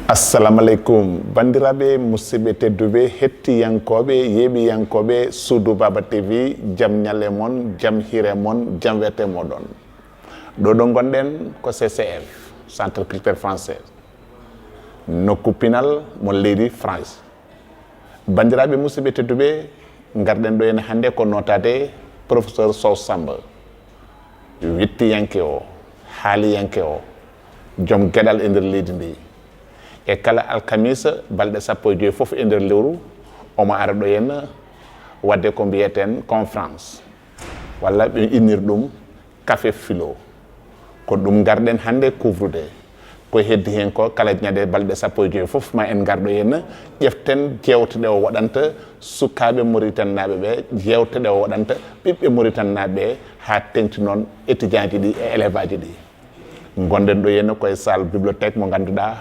Assalamu alaikum bandiraɓe musidɓe tedduɓe hettiyankoɓe yeeɓiyankoɓe Soudou Baba TV jaam ñalle mon jaam hiire mon jaam werte moɗon ɗo ɗo gonɗen ko CCF Centre culturel français nokku pinal mo leydi France bandiraɓe musidɓe tedduɓe garɗen ɗo henna hannde ko notade professeur Sow Samba wittiyanke o haaliyanke o joom gueɗal e nder leydi ndi e kala alkamisa balɗe 15 fof e nder lewru omo ara ɗo henna wadde ko mbiyeten conférence walla ɓe innir ɗum café philo ko ɗum garɗen hannde couvrude ko heddi hen ko kala ñande balɗe 15 fof ma en garɗo henna ƴeften jewteɗe o waɗanta sukaɓe Mauritanie ɓe jewteɗe o waɗanta ɓiɓɓe Mauritanie ɓe ha tengti noon étudiant ji ɗi e élève aji ɗi gonɗen ɗo henna koye salle bibliothèque mo ganduɗa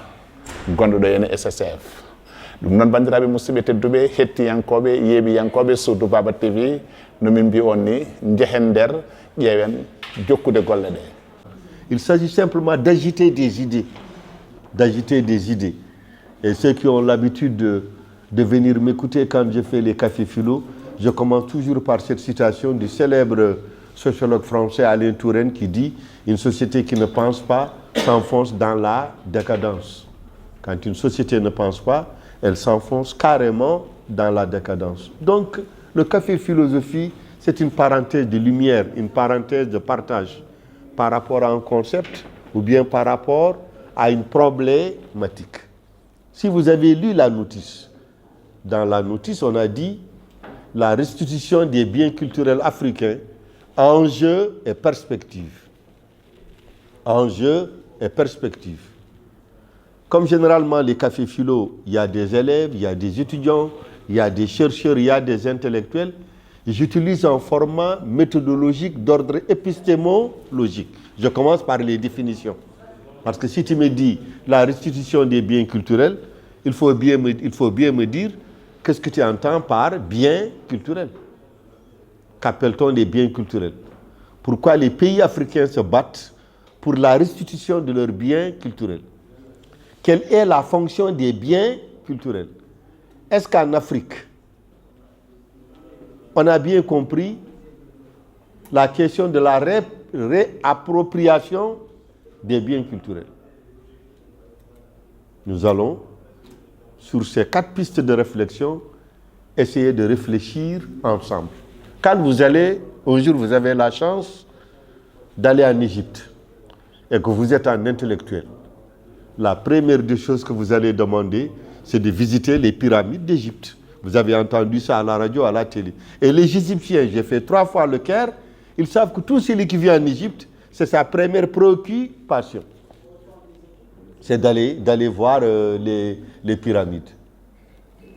gonɗo ɗo henna SSF ɗum noon bandiraɓe musidɓe tedduɓe hettiyankoɓe yeeɓiyankoɓe Soudou Baba TV no min mbi on ni jehen nder ƴeewen jokkude golle ɗe. Il s'agit simplement d'agiter des idées. Et ceux qui ont l'habitude de venir m'écouter quand je fais les cafés philo, je commence toujours par cette citation du célèbre sociologue français Alain Touraine qui dit « Une société qui ne pense pas s'enfonce dans la décadence ». Quand une société ne pense pas, elle s'enfonce carrément dans la décadence. Donc, le café philosophie, c'est une parenthèse de lumière, une parenthèse de partage par rapport à un concept ou bien par rapport à une problématique. Si vous avez lu la notice, dans la notice, on a dit la restitution des biens culturels africains, enjeux et perspectives. Enjeux et perspectives. Comme généralement les cafés philo, il y a des élèves, il y a des étudiants, il y a des chercheurs, il y a des intellectuels. J'utilise un format méthodologique d'ordre épistémologique. Je commence par les définitions. Parce que si tu me dis la restitution des biens culturels, il faut bien me dire qu'est-ce que tu entends par bien culturel. Qu'appelle-t-on les biens culturels? Pourquoi les pays africains se battent pour la restitution de leurs biens culturels? Quelle est la fonction des biens culturels? Est-ce qu'en Afrique, on a bien compris la question de la réappropriation des biens culturels? Nous allons, sur ces 4 pistes de réflexion, essayer de réfléchir ensemble. Quand vous allez, un jour vous avez la chance d'aller en Égypte et que vous êtes un intellectuel, la première des choses que vous allez demander, c'est de visiter les pyramides d'Égypte. Vous avez entendu ça à la radio, à la télé. Et les Égyptiens, j'ai fait 3 fois le Caire, ils savent que tout celui qui vient en Égypte, c'est sa première préoccupation. C'est d'aller voir les pyramides.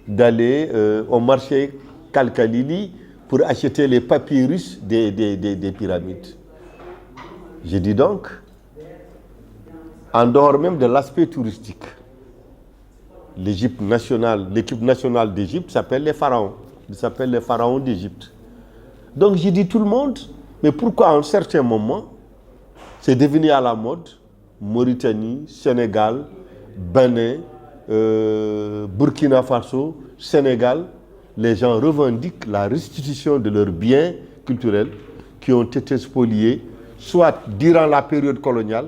D'aller au marché Kalkalili pour acheter les papyrus des pyramides. Je dis donc, en dehors même de l'aspect touristique, l'équipe nationale d'Égypte s'appelle les pharaons. Ils s'appellent les pharaons d'Égypte. Donc j'ai dit tout le monde, mais pourquoi à un certain moment, c'est devenu à la mode, Mauritanie, Sénégal, Bénin, Burkina Faso, Sénégal, les gens revendiquent la restitution de leurs biens culturels qui ont été spoliés, soit durant la période coloniale,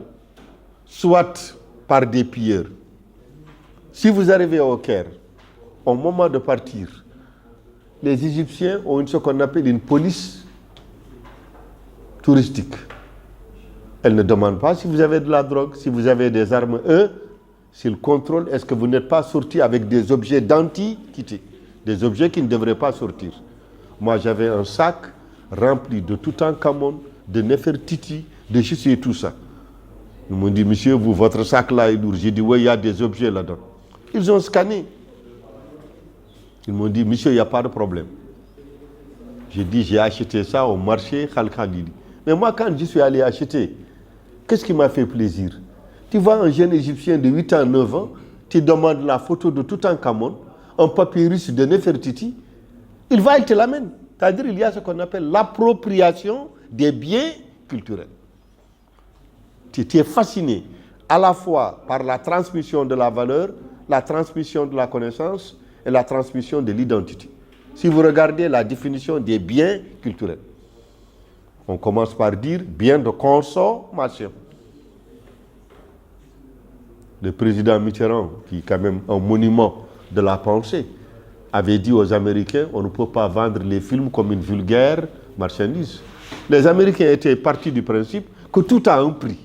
soit par des pilleurs. Si vous arrivez au Caire, au moment de partir, les Égyptiens ont ce qu'on appelle une police touristique. Elle ne demande pas si vous avez de la drogue, si vous avez des armes. Eux, s'ils contrôlent, est-ce que vous n'êtes pas sorti avec des objets d'antiquité, des objets qui ne devraient pas sortir. Moi, j'avais un sac rempli de Toutankhamon, de Nefertiti, de je sais tout ça. Ils m'ont dit, monsieur, vous, votre sac là est lourd. J'ai dit, oui, il y a des objets là-dedans. Ils ont scanné. Ils m'ont dit, monsieur, il n'y a pas de problème. J'ai dit, j'ai acheté ça au marché Khalil Khalili. Mais moi, quand je suis allé acheter, qu'est-ce qui m'a fait plaisir? Tu vois un jeune Égyptien de 8 ans, 9 ans, tu demandes la photo de Toutankhamon, un papyrus de Nefertiti, il te l'amène. C'est-à-dire qu'il y a ce qu'on appelle l'appropriation des biens culturels. Tu es fasciné à la fois par la transmission de la valeur, la transmission de la connaissance et la transmission de l'identité. Si vous regardez la définition des biens culturels, on commence par dire biens de consommation. Le président Mitterrand, qui est quand même un monument de la pensée, avait dit aux Américains, on ne peut pas vendre les films comme une vulgaire marchandise. Les Américains étaient partis du principe que tout a un prix.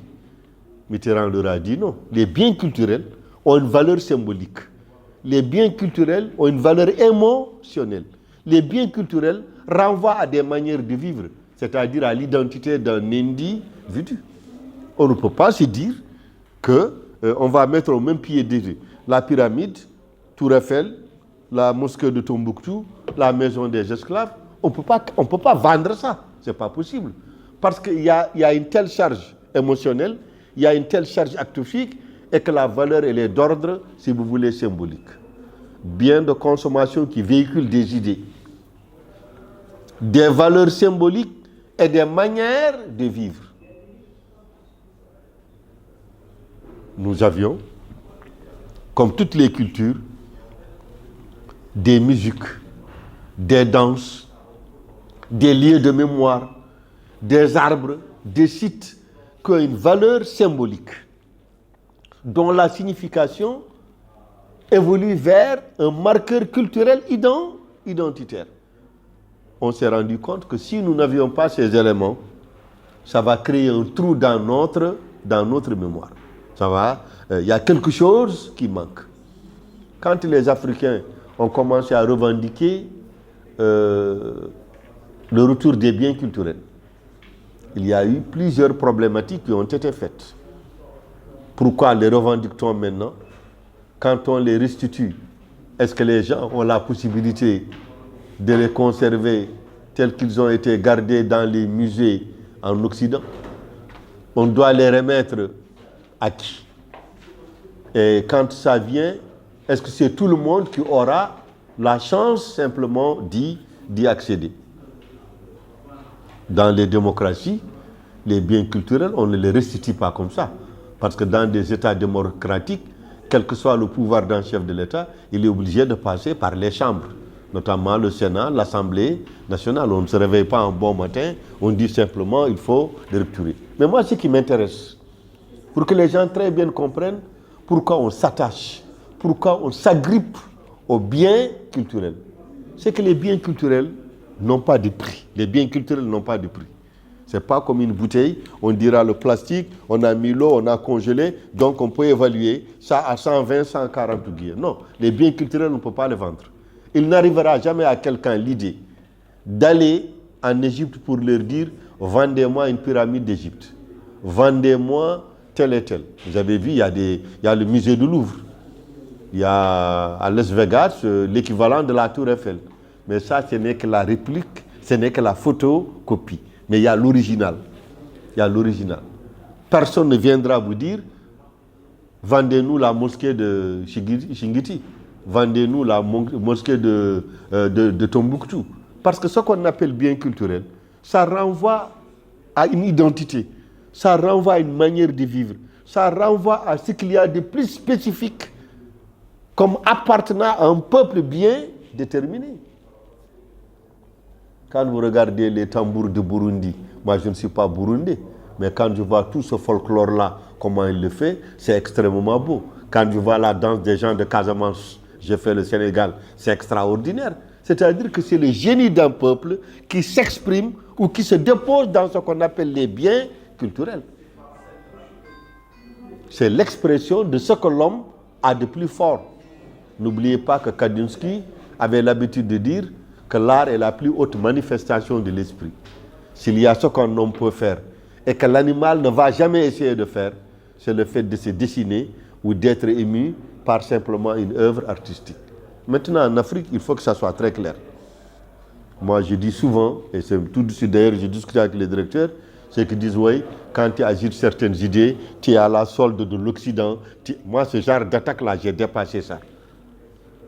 Mitterrand leur a dit non. Les biens culturels ont une valeur symbolique. Les biens culturels ont une valeur émotionnelle. Les biens culturels renvoient à des manières de vivre, c'est-à-dire à l'identité d'un individu. On ne peut pas se dire qu'on va mettre au même pied la pyramide, Tour Eiffel, la mosquée de Tombouctou, la maison des esclaves. On ne peut pas vendre ça. Ce n'est pas possible. Parce qu'il y a une telle charge émotionnelle, il y a une telle charge actifique, et que la valeur, elle est d'ordre, si vous voulez, symbolique. Biens de consommation qui véhiculent des idées, des valeurs symboliques et des manières de vivre. Nous avions, comme toutes les cultures, des musiques, des danses, des lieux de mémoire, des arbres, des sites qui ont une valeur symbolique, dont la signification évolue vers un marqueur culturel identitaire. On s'est rendu compte que si nous n'avions pas ces éléments, ça va créer un trou dans notre mémoire. Il y a quelque chose qui manque. Quand les Africains ont commencé à revendiquer le retour des biens culturels, il y a eu plusieurs problématiques qui ont été faites. Pourquoi les revendique-t-on maintenant? Quand on les restitue, est-ce que les gens ont la possibilité de les conserver tels qu'ils ont été gardés dans les musées en Occident? On doit les remettre à qui? Et quand ça vient, est-ce que c'est tout le monde qui aura la chance simplement d'y accéder? Dans les démocraties, les biens culturels, on ne les restitue pas comme ça. Parce que dans des États démocratiques, quel que soit le pouvoir d'un chef de l'État, il est obligé de passer par les chambres, notamment le Sénat, l'Assemblée nationale. On ne se réveille pas un bon matin, on dit simplement il faut les rupturer. Mais moi, ce qui m'intéresse, pour que les gens très bien comprennent pourquoi on s'attache, pourquoi on s'agrippe aux biens culturels, c'est que les biens culturels n'ont pas de prix. Les biens culturels n'ont pas de prix. Ce n'est pas comme une bouteille, on dira le plastique, on a mis l'eau, on a congelé, donc on peut évaluer ça à 120, 140 guillemets. Non, les biens culturels, on ne peut pas les vendre. Il n'arrivera jamais à quelqu'un l'idée d'aller en Égypte pour leur dire « Vendez-moi une pyramide d'Égypte, vendez-moi tel et tel ». Vous avez vu, il y a le musée du Louvre, il y a à Las Vegas l'équivalent de la Tour Eiffel. Mais ça, ce n'est que la réplique, ce n'est que la photocopie. Mais il y a l'original. Il y a l'original. Personne ne viendra vous dire vendez-nous la mosquée de Shingiti, vendez-nous la mosquée de Tombouctou. Parce que ce qu'on appelle bien culturel, ça renvoie à une identité, ça renvoie à une manière de vivre, ça renvoie à ce qu'il y a de plus spécifique comme appartenant à un peuple bien déterminé. Quand vous regardez les tambours de Burundi, moi je ne suis pas burundais, mais quand je vois tout ce folklore-là, comment il le fait, c'est extrêmement beau. Quand je vois la danse des gens de Casamance, j'ai fait le Sénégal, c'est extraordinaire. C'est-à-dire que c'est le génie d'un peuple qui s'exprime ou qui se dépose dans ce qu'on appelle les biens culturels. C'est l'expression de ce que l'homme a de plus fort. N'oubliez pas que Kandinsky avait l'habitude de dire que l'art est la plus haute manifestation de l'esprit. S'il y a ce qu'un homme peut faire et que l'animal ne va jamais essayer de faire, c'est le fait de se dessiner ou d'être ému par simplement une œuvre artistique. Maintenant, en Afrique, il faut que ça soit très clair. Moi, je dis souvent, et c'est tout de suite d'ailleurs, je discute avec les directeurs, c'est qu'ils disent, oui, quand tu agites certaines idées, tu es à la solde de l'Occident. Moi, ce genre d'attaque-là, j'ai dépassé ça.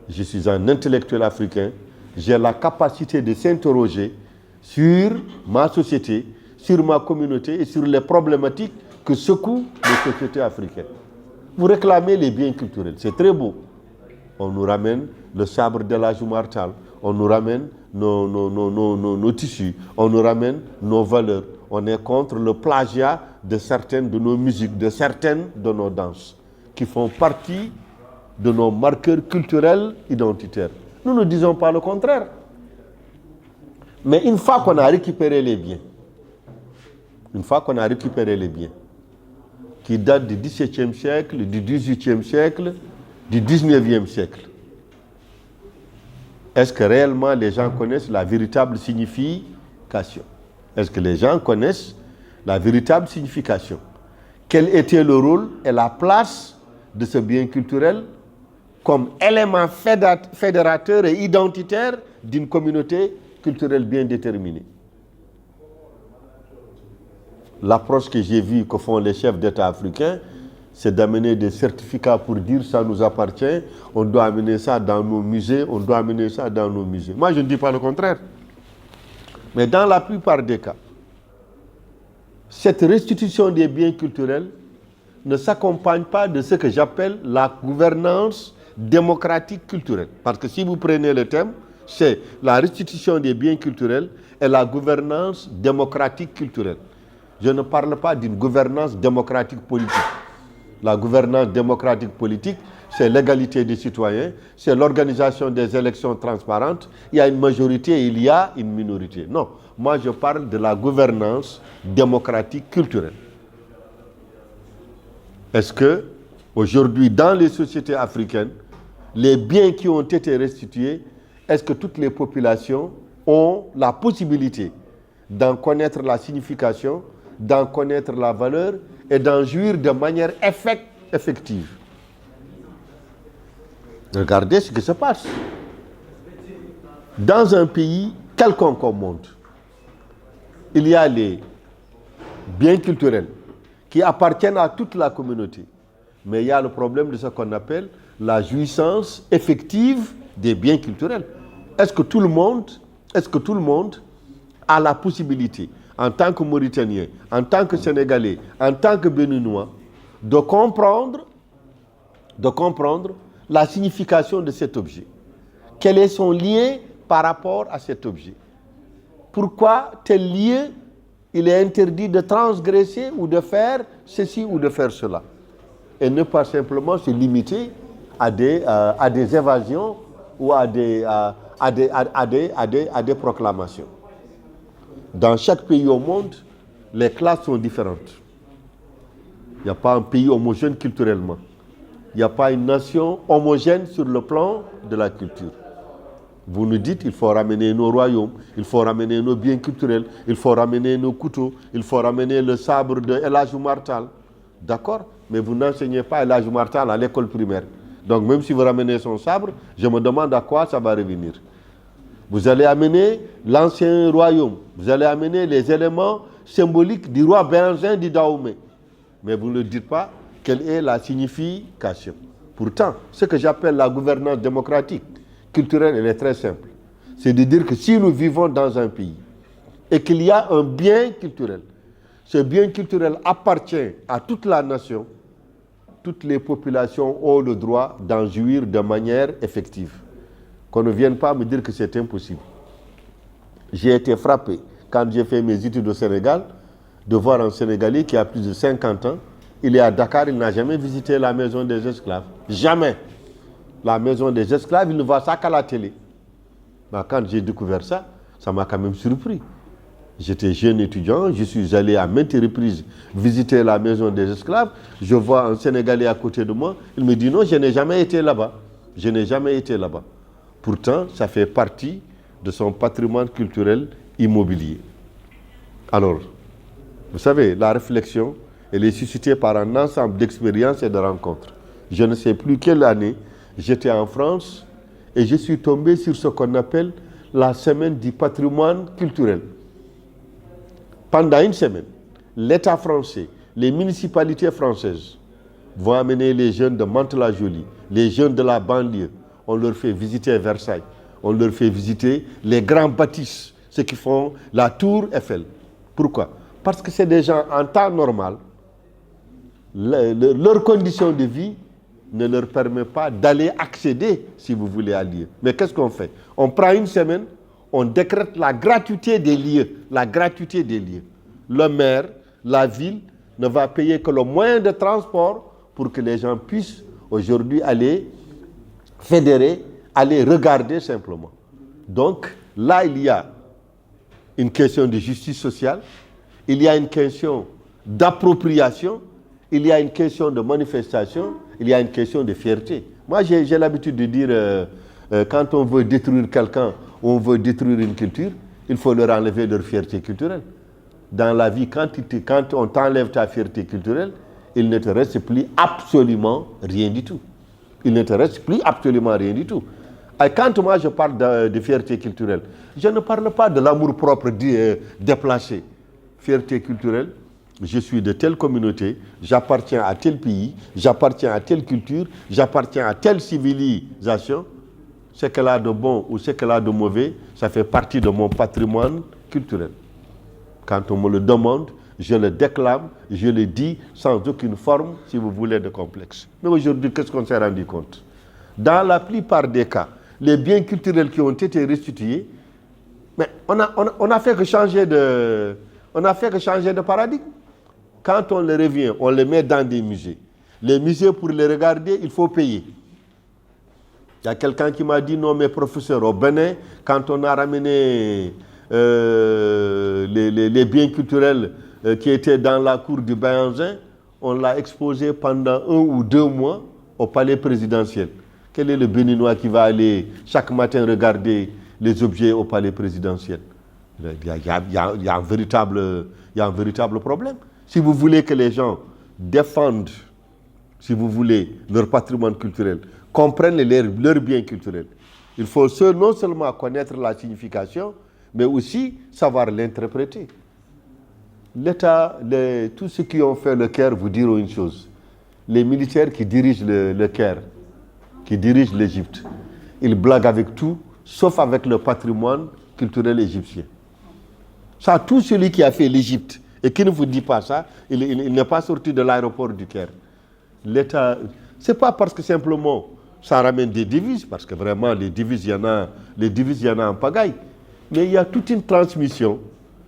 Je suis un intellectuel africain, j'ai la capacité de s'interroger sur ma société, sur ma communauté et sur les problématiques que secouent les sociétés africaines. Vous réclamez les biens culturels, c'est très beau. On nous ramène le sabre de la Martal, on nous ramène nos tissus, on nous ramène nos valeurs. On est contre le plagiat de certaines de nos musiques, de certaines de nos danses, qui font partie de nos marqueurs culturels identitaires. Nous ne disons pas le contraire. Mais une fois qu'on a récupéré les biens, qui datent du XVIIe siècle, du XVIIIe siècle, du XIXe siècle, est-ce que réellement les gens connaissent la véritable signification? Est-ce que les gens connaissent la véritable signification? Quel était le rôle et la place de ce bien culturel comme élément fédérateur et identitaire d'une communauté culturelle bien déterminée? L'approche que j'ai vue que font les chefs d'État africains, c'est d'amener des certificats pour dire ça nous appartient, on doit amener ça dans nos musées, Moi, je ne dis pas le contraire. Mais dans la plupart des cas, cette restitution des biens culturels ne s'accompagne pas de ce que j'appelle la gouvernance démocratique culturelle. Parce que si vous prenez le thème, c'est la restitution des biens culturels et la gouvernance démocratique culturelle. Je ne parle pas d'une gouvernance démocratique politique. La gouvernance démocratique politique, c'est l'égalité des citoyens, c'est l'organisation des élections transparentes. Il y a une majorité et il y a une minorité. Non, moi je parle de la gouvernance démocratique culturelle. Est-ce que, aujourd'hui, dans les sociétés africaines, les biens qui ont été restitués, est-ce que toutes les populations ont la possibilité d'en connaître la signification, d'en connaître la valeur et d'en jouir de manière effective? Regardez ce qui se passe. Dans un pays quelconque au monde, il y a les biens culturels qui appartiennent à toute la communauté. Mais il y a le problème de ce qu'on appelle la jouissance effective des biens culturels. Est-ce que tout le monde a la possibilité, en tant que Mauritanien, en tant que Sénégalais, en tant que Béninois, de comprendre la signification de cet objet? Quel est son lien par rapport à cet objet? Pourquoi tel lien, il est interdit de transgresser ou de faire ceci ou de faire cela? Et ne pas simplement se limiter à des évasions ou à des proclamations. Dans chaque pays au monde, les classes sont différentes. Il n'y a pas un pays homogène culturellement. Il n'y a pas une nation homogène sur le plan de la culture. Vous nous dites qu'il faut ramener nos royaumes, il faut ramener nos biens culturels, il faut ramener nos couteaux, il faut ramener le sabre de El Hadj Martal. D'accord? Mais vous n'enseignez pas El Hadj Martal à l'école primaire. Donc même si vous ramenez son sabre, je me demande à quoi ça va revenir. Vous allez amener l'ancien royaume, vous allez amener les éléments symboliques du roi Bérengin du Dahomey. Mais vous ne dites pas quelle est la signification. Pourtant, ce que j'appelle la gouvernance démocratique culturelle, elle est très simple. C'est de dire que si nous vivons dans un pays et qu'il y a un bien culturel, ce bien culturel appartient à toute la nation, toutes les populations ont le droit d'en jouir de manière effective. Qu'on ne vienne pas me dire que c'est impossible. J'ai été frappé, quand j'ai fait mes études au Sénégal, de voir un Sénégalais qui a plus de 50 ans, il est à Dakar, il n'a jamais visité la maison des esclaves. Jamais. La maison des esclaves, il ne voit ça qu'à la télé. Ben, quand j'ai découvert ça, ça m'a quand même surpris. J'étais jeune étudiant, je suis allé à maintes reprises visiter la maison des esclaves. Je vois un Sénégalais à côté de moi, il me dit non, je n'ai jamais été là-bas. Je n'ai jamais été là-bas. Pourtant, ça fait partie de son patrimoine culturel immobilier. Alors, vous savez, la réflexion, elle est suscitée par un ensemble d'expériences et de rencontres. Je ne sais plus quelle année, j'étais en France et je suis tombé sur ce qu'on appelle la semaine du patrimoine culturel. Pendant une semaine, l'État français, les municipalités françaises vont amener les jeunes de Mantes-la-Jolie, les jeunes de la banlieue. On leur fait visiter Versailles, on leur fait visiter les grands bâtisses, ceux qui font la tour Eiffel. Pourquoi? Parce que c'est des gens en temps normal, leurs conditions de vie ne leur permet pas d'aller accéder, si vous voulez, à lieu. Mais qu'est-ce qu'on fait? On prend une semaine, on décrète la gratuité des lieux. La gratuité des lieux. Le maire, la ville, ne va payer que le moyen de transport pour que les gens puissent aujourd'hui aller fédérer, aller regarder simplement. Donc, là, il y a une question de justice sociale, il y a une question d'appropriation, il y a une question de manifestation, il y a une question de fierté. Moi, j'ai l'habitude de dire, quand on veut détruire quelqu'un, on veut détruire une culture, il faut leur enlever leur fierté culturelle. Dans la vie, quand on t'enlève ta fierté culturelle, il ne te reste plus absolument rien du tout. Il ne te reste plus absolument rien du tout. Et quand moi je parle de fierté culturelle, je ne parle pas de l'amour-propre déplacé. Fierté culturelle, je suis de telle communauté, j'appartiens à tel pays, j'appartiens à telle culture, j'appartiens à telle civilisation. Ce qu'elle a de bon ou ce qu'elle a de mauvais, ça fait partie de mon patrimoine culturel. Quand on me le demande, je le déclame, je le dis sans aucune forme, si vous voulez, de complexe. Mais aujourd'hui, qu'est-ce qu'on s'est rendu compte? Dans la plupart des cas, les biens culturels qui ont été restitués, mais on a fait que changer de paradigme. Quand on les revient, on les met dans des musées. Les musées, pour les regarder, il faut payer. Il y a quelqu'un qui m'a dit, non, mais professeur, au Bénin, quand on a ramené les biens culturels qui étaient dans la cour du Bayanzin, on l'a exposé pendant 1 ou 2 mois au palais présidentiel. Quel est le Béninois qui va aller chaque matin regarder les objets au palais présidentiel? Il y a un véritable problème. Si vous voulez que les gens défendent, si vous voulez, leur patrimoine culturel, comprennent leurs biens culturels, il faut non seulement connaître la signification, mais aussi savoir l'interpréter. L'État, tous ceux qui ont fait le Caire vous diront une chose. Les militaires qui dirigent le Caire, qui dirigent l'Égypte, ils blaguent avec tout, sauf avec le patrimoine culturel égyptien. Ça, tout celui qui a fait l'Égypte et qui ne vous dit pas ça, il n'est pas sorti de l'aéroport du Caire. L'État, c'est pas parce que simplement ça ramène des devises, parce que vraiment les devises, il y en a en pagaille. Mais il y a toute une transmission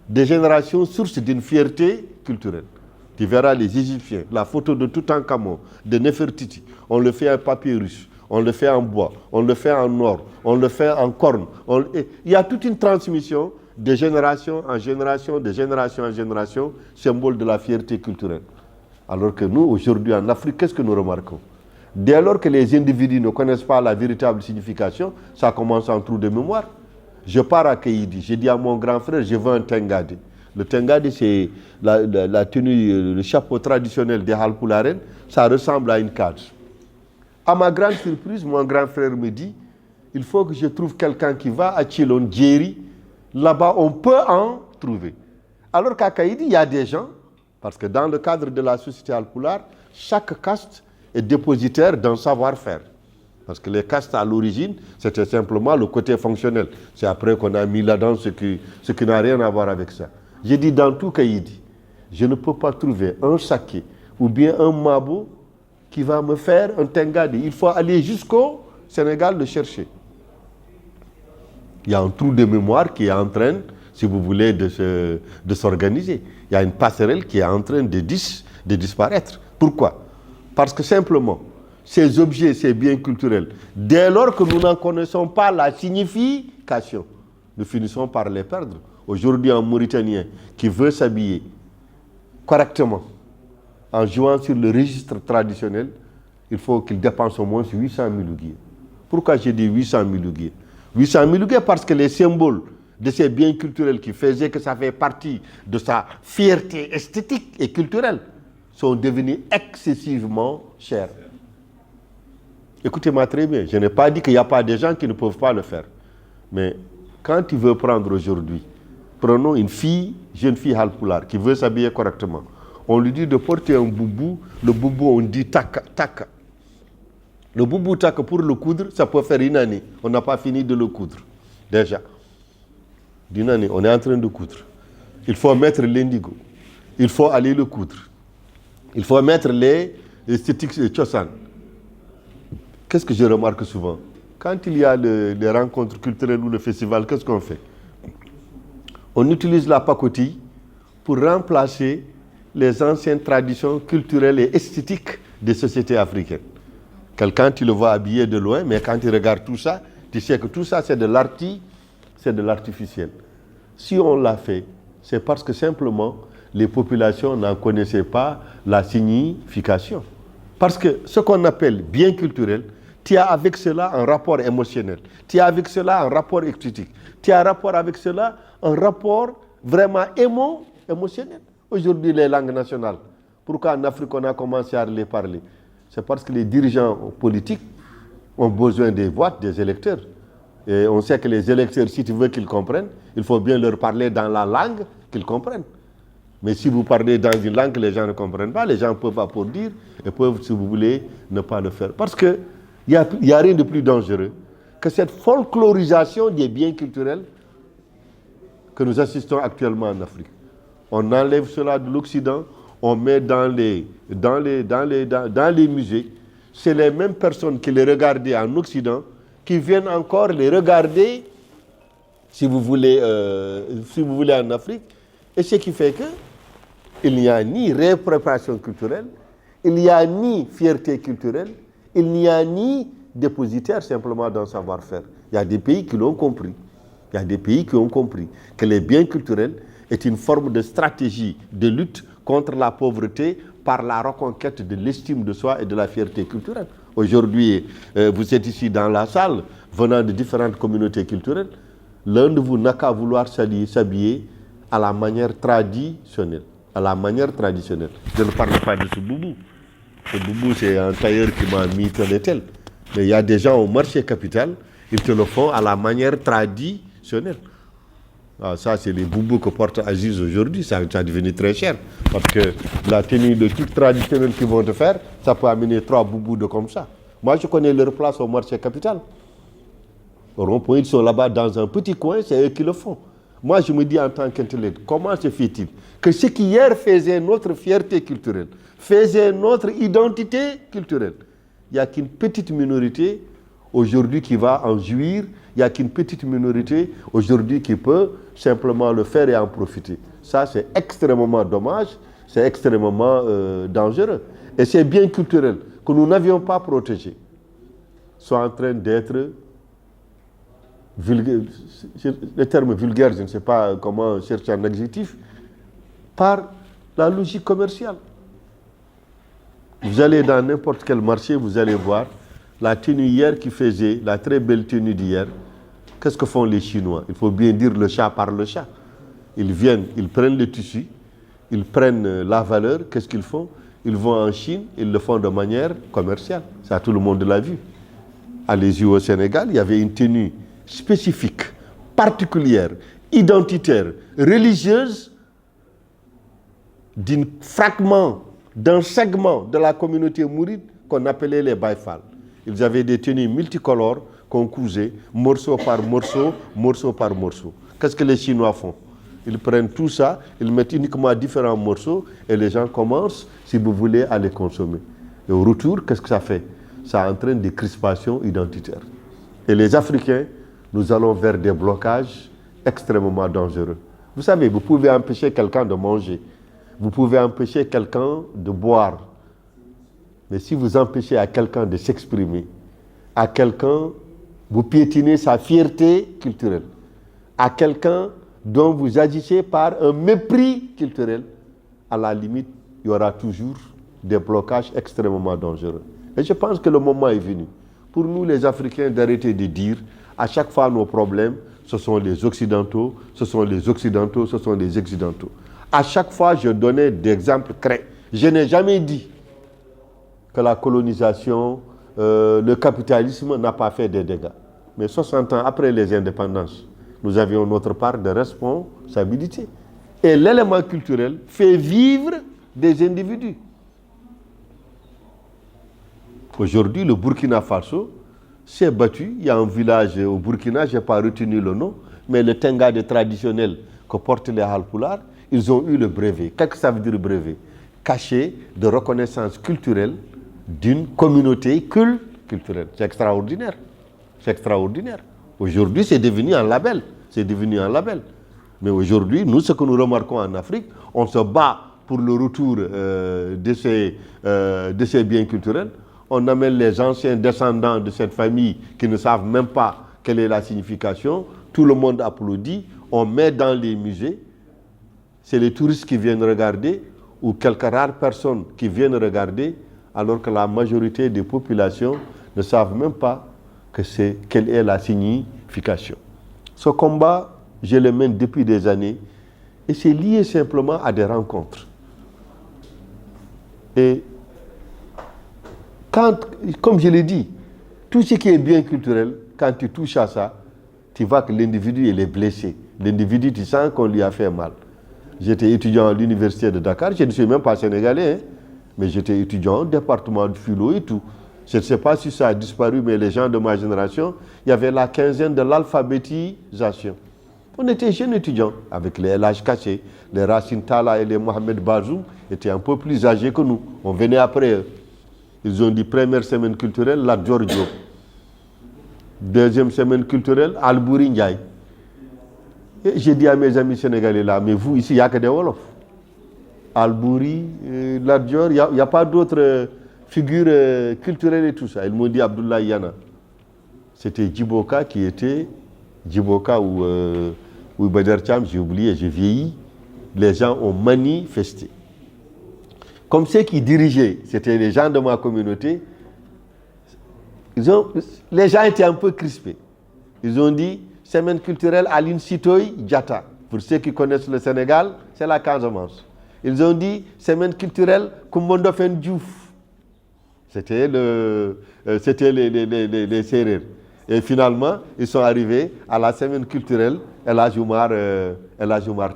des générations source d'une fierté culturelle. Tu verras les Égyptiens, la photo de Toutankhamon, de Nefertiti, on le fait en papyrus, on le fait en bois, on le fait en or, on le fait en corne. Il y a toute une transmission de génération en génération, de génération en génération, symbole de la fierté culturelle. Alors que nous, aujourd'hui en Afrique, qu'est-ce que nous remarquons? Dès lors que les individus ne connaissent pas la véritable signification, ça commence en trou de mémoire. Je pars à Keïdi, j'ai dit à mon grand frère, je veux un tengade. Le tengade, c'est la tenue, le chapeau traditionnel des Halpularen, ça ressemble à une cage. À ma grande surprise, mon grand frère me dit, il faut que je trouve quelqu'un qui va à Tchilon, Djeri, là-bas on peut en trouver. Alors qu'à Keïdi, il y a des gens, parce que dans le cadre de la société Halpular, chaque caste est dépositaire d'un savoir-faire. Parce que les castes à l'origine, c'était simplement le côté fonctionnel. C'est après qu'on a mis là-dedans ce qui n'a rien à voir avec ça. J'ai dit dans tout Keïdi, je ne peux pas trouver un saké ou bien un mabo qui va me faire un tengade. Il faut aller jusqu'au Sénégal le chercher. Il y a un trou de mémoire qui est en train, si vous voulez, de s'organiser. Il y a une passerelle qui est en train de disparaître. Pourquoi? Parce que simplement, ces objets, ces biens culturels, dès lors que nous n'en connaissons pas la signification, nous finissons par les perdre. Aujourd'hui, un Mauritanien qui veut s'habiller correctement, en jouant sur le registre traditionnel, il faut qu'il dépense au moins 800 000 ouguiers. Pourquoi j'ai dit 800 000 ouguiers? 800 000 ouguiers parce que les symboles de ces biens culturels qui faisaient que ça fait partie de sa fierté esthétique et culturelle sont devenus excessivement chers. Écoutez-moi très bien, je n'ai pas dit qu'il n'y a pas des gens qui ne peuvent pas le faire. Mais quand tu veux prendre aujourd'hui, prenons une fille, jeune fille halpoulard, qui veut s'habiller correctement. On lui dit de porter un boubou. Le boubou, on dit taka, taka. Le boubou taka, pour le coudre, ça peut faire une année. On n'a pas fini de le coudre. Déjà. D'une année, on est en train de coudre. Il faut mettre l'indigo. Il faut aller le coudre. Il faut mettre les esthétiques chosan. Qu'est-ce que je remarque souvent? Quand il y a les rencontres culturelles ou le festival, qu'est-ce qu'on fait? On utilise la pacotille pour remplacer les anciennes traditions culturelles et esthétiques des sociétés africaines. Quelqu'un, tu le vois habillé de loin, mais quand tu regardes tout ça, tu sais que tout ça, c'est de l'artificiel. Si on l'a fait, c'est parce que simplement, les populations n'en connaissaient pas la signification. Parce que ce qu'on appelle bien culturel, tu as avec cela un rapport émotionnel, tu as avec cela un rapport esthétique, tu as un rapport avec cela un rapport vraiment émotionnel. Aujourd'hui, les langues nationales, pourquoi en Afrique on a commencé à les parler? C'est parce que les dirigeants politiques ont besoin des votes des électeurs. Et on sait que les électeurs, si tu veux qu'ils comprennent, il faut bien leur parler dans la langue qu'ils comprennent. Mais si vous parlez dans une langue que les gens ne comprennent pas, les gens peuvent applaudir et peuvent, si vous voulez, ne pas le faire. Parce qu'il n'y a rien de plus dangereux que cette folklorisation des biens culturels que nous assistons actuellement en Afrique. On enlève cela de l'Occident, on met dans les musées. C'est les mêmes personnes qui les regardaient en Occident qui viennent encore les regarder, si vous voulez en Afrique. Et ce qui fait qu'il n'y a ni réappropriation culturelle, il n'y a ni fierté culturelle, il n'y a ni dépositaire simplement d'un savoir-faire. Il y a des pays qui l'ont compris. Il y a des pays qui ont compris que les biens culturels est une forme de stratégie de lutte contre la pauvreté par la reconquête de l'estime de soi et de la fierté culturelle. Aujourd'hui, vous êtes ici dans la salle, venant de différentes communautés culturelles. L'un de vous n'a qu'à vouloir s'habiller à la manière traditionnelle. À la manière traditionnelle. Je ne parle pas de ce boubou. Ce boubou, c'est un tailleur qui m'a mis tel et tel. Mais il y a des gens au marché capital, ils te le font à la manière traditionnelle. Ah, ça, c'est les boubous que porte Aziz aujourd'hui. Ça est devenu très cher. Parce que la tenue de truc traditionnel qu'ils vont te faire, ça peut amener 3 boubous de comme ça. Moi, je connais leur place au marché capital. Au rond-point, ils sont là-bas dans un petit coin, c'est eux qui le font. Moi, je me dis en tant qu'intellectuel, comment se fait-il que ce qui hier faisait notre fierté culturelle, faisait notre identité culturelle, il n'y a qu'une petite minorité aujourd'hui qui va en jouir, il n'y a qu'une petite minorité aujourd'hui qui peut simplement le faire et en profiter. Ça, c'est extrêmement dommage, c'est extrêmement dangereux. Et ces biens culturels que nous n'avions pas protégés sont en train d'être vulgaires. Le terme vulgaire, je ne sais pas comment chercher un adjectif, par la logique commerciale. Vous allez dans n'importe quel marché, vous allez voir la tenue hier qui faisait, la très belle tenue d'hier. Qu'est-ce que font les Chinois? Il faut bien dire le chat par le chat. Ils viennent, ils prennent le tissu, ils prennent la valeur. Qu'est-ce qu'ils font? Ils vont en Chine, ils le font de manière commerciale. Ça, tout le monde l'a vu. Allez-y au Sénégal, il y avait une tenue spécifique, particulière, identitaire, religieuse, d'un fragment, d'un segment de la communauté mouride qu'on appelait les Baïfal. Ils avaient des tenues multicolores qu'on cousait, morceau par morceau, morceau par morceau. Qu'est-ce que les Chinois font? Ils prennent tout ça, ils mettent uniquement différents morceaux et les gens commencent, si vous voulez, à les consommer. Et au retour, qu'est-ce que ça fait? Ça entraîne des crispations identitaires. Et les Africains, nous allons vers des blocages extrêmement dangereux. Vous savez, vous pouvez empêcher quelqu'un de manger. Vous pouvez empêcher quelqu'un de boire. Mais si vous empêchez à quelqu'un de s'exprimer, à quelqu'un, vous piétinez sa fierté culturelle, à quelqu'un dont vous agissez par un mépris culturel, à la limite, il y aura toujours des blocages extrêmement dangereux. Et je pense que le moment est venu pour nous les Africains d'arrêter de dire à chaque fois nos problèmes, ce sont les Occidentaux, ce sont les Occidentaux, ce sont les Occidentaux. À chaque fois, je donnais des exemples concrets. Je n'ai jamais dit que la colonisation, le capitalisme n'a pas fait des dégâts. Mais 60 ans après les indépendances, nous avions notre part de responsabilité. Et l'élément culturel fait vivre des individus. Aujourd'hui, le Burkina Faso s'est battu. Il y a un village au Burkina, je n'ai pas retenu le nom, mais le tengade traditionnel que portent les Halpulaar, ils ont eu le brevet. Qu'est-ce que ça veut dire brevet? Cachet de reconnaissance culturelle d'une communauté culturelle. C'est extraordinaire. C'est extraordinaire. Aujourd'hui, c'est devenu un label. C'est devenu un label. Mais aujourd'hui, nous, ce que nous remarquons en Afrique, on se bat pour le retour de ces biens culturels. On amène les anciens descendants de cette famille qui ne savent même pas quelle est la signification. Tout le monde applaudit. On met dans les musées. C'est les touristes qui viennent regarder ou quelques rares personnes qui viennent regarder, alors que la majorité des populations ne savent même pas quelle est la signification. Ce combat, je le mène depuis des années et c'est lié simplement à des rencontres. Et comme je l'ai dit, tout ce qui est bien culturel, quand tu touches à ça, tu vois que l'individu il est blessé. L'individu, tu sens qu'on lui a fait mal. J'étais étudiant à l'université de Dakar, je ne suis même pas sénégalais, hein, mais j'étais étudiant au département de philo et tout. Je ne sais pas si ça a disparu, mais les gens de ma génération, il y avait la quinzaine de l'alphabétisation. On était jeunes étudiants, avec les LH Kassé, les Racine Talla et les Mohamed Bazoum étaient un peu plus âgés que nous. On venait après eux. Ils ont dit première semaine culturelle, la Giorgio. Deuxième semaine culturelle, Albouri Ndiaye. Et j'ai dit à mes amis sénégalais là, mais vous, ici, il n'y a que des Wolofs. Albouri, la Dior, il n'y a pas d'autres figures culturelles et tout ça. Ils m'ont dit Abdoulaye Yana. C'était Djiboka qui était, Djiboka ou Badar Cham, j'ai oublié, j'ai vieilli. Les gens ont manifesté. Comme ceux qui dirigeaient, c'était les gens de ma communauté, les gens étaient un peu crispés. Ils ont dit, semaine culturelle Aline Sitoé Diatta. Pour ceux qui connaissent le Sénégal, c'est la Casamance. Ils ont dit, semaine culturelle Koumbondo Fen Diouf. C'était les Sérères. Et finalement, ils sont arrivés à la semaine culturelle El Hadj Oumar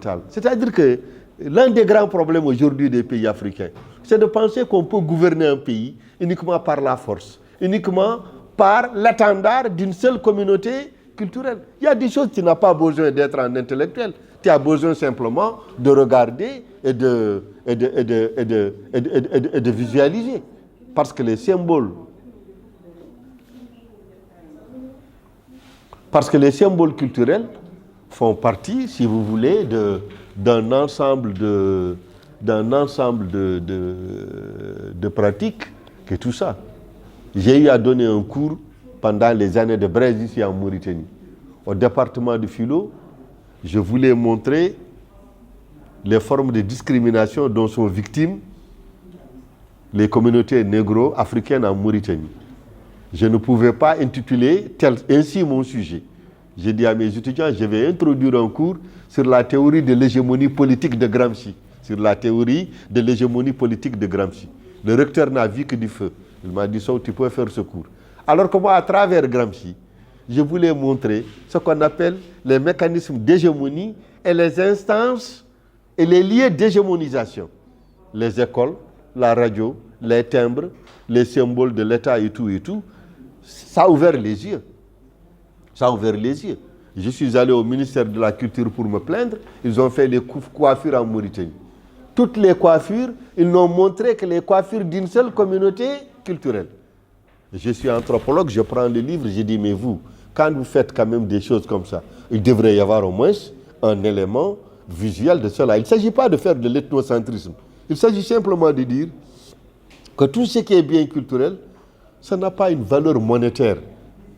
Tall. C'est-à-dire que l'un des grands problèmes aujourd'hui des pays africains, c'est de penser qu'on peut gouverner un pays uniquement par la force, uniquement par l'étendard d'une seule communauté culturelle. Il y a des choses qui n'ont pas besoin d'être en intellectuel. Tu as besoin simplement de regarder et de visualiser. Parce que les symboles culturels font partie, si vous voulez, d'un ensemble de pratiques que tout ça. J'ai eu à donner un cours pendant les années de Brésil ici en Mauritanie. Au département de philo, je voulais montrer les formes de discrimination dont sont victimes les communautés négro-africaines en Mauritanie. Je ne pouvais pas intituler ainsi mon sujet. J'ai dit à mes étudiants, je vais introduire un cours sur la théorie de l'hégémonie politique de Gramsci. Sur la théorie de l'hégémonie politique de Gramsci. Le recteur n'a vu que du feu. Il m'a dit, tu peux faire ce cours. Alors que moi, à travers Gramsci, je voulais montrer ce qu'on appelle les mécanismes d'hégémonie et les instances et les lieux d'hégémonisation. Les écoles, la radio, les timbres, les symboles de l'État et tout, ça a ouvert les yeux. Ça a ouvert les yeux. Je suis allé au ministère de la Culture pour me plaindre. Ils ont fait les coiffures en Mauritanie. Toutes les coiffures, ils n'ont montré que les coiffures d'une seule communauté culturelle. Je suis anthropologue, je prends le livre, je dis, mais vous, quand vous faites quand même des choses comme ça, il devrait y avoir au moins un élément visuel de cela. Il ne s'agit pas de faire de l'ethnocentrisme. Il s'agit simplement de dire, que tout ce qui est bien culturel, ça n'a pas une valeur monétaire.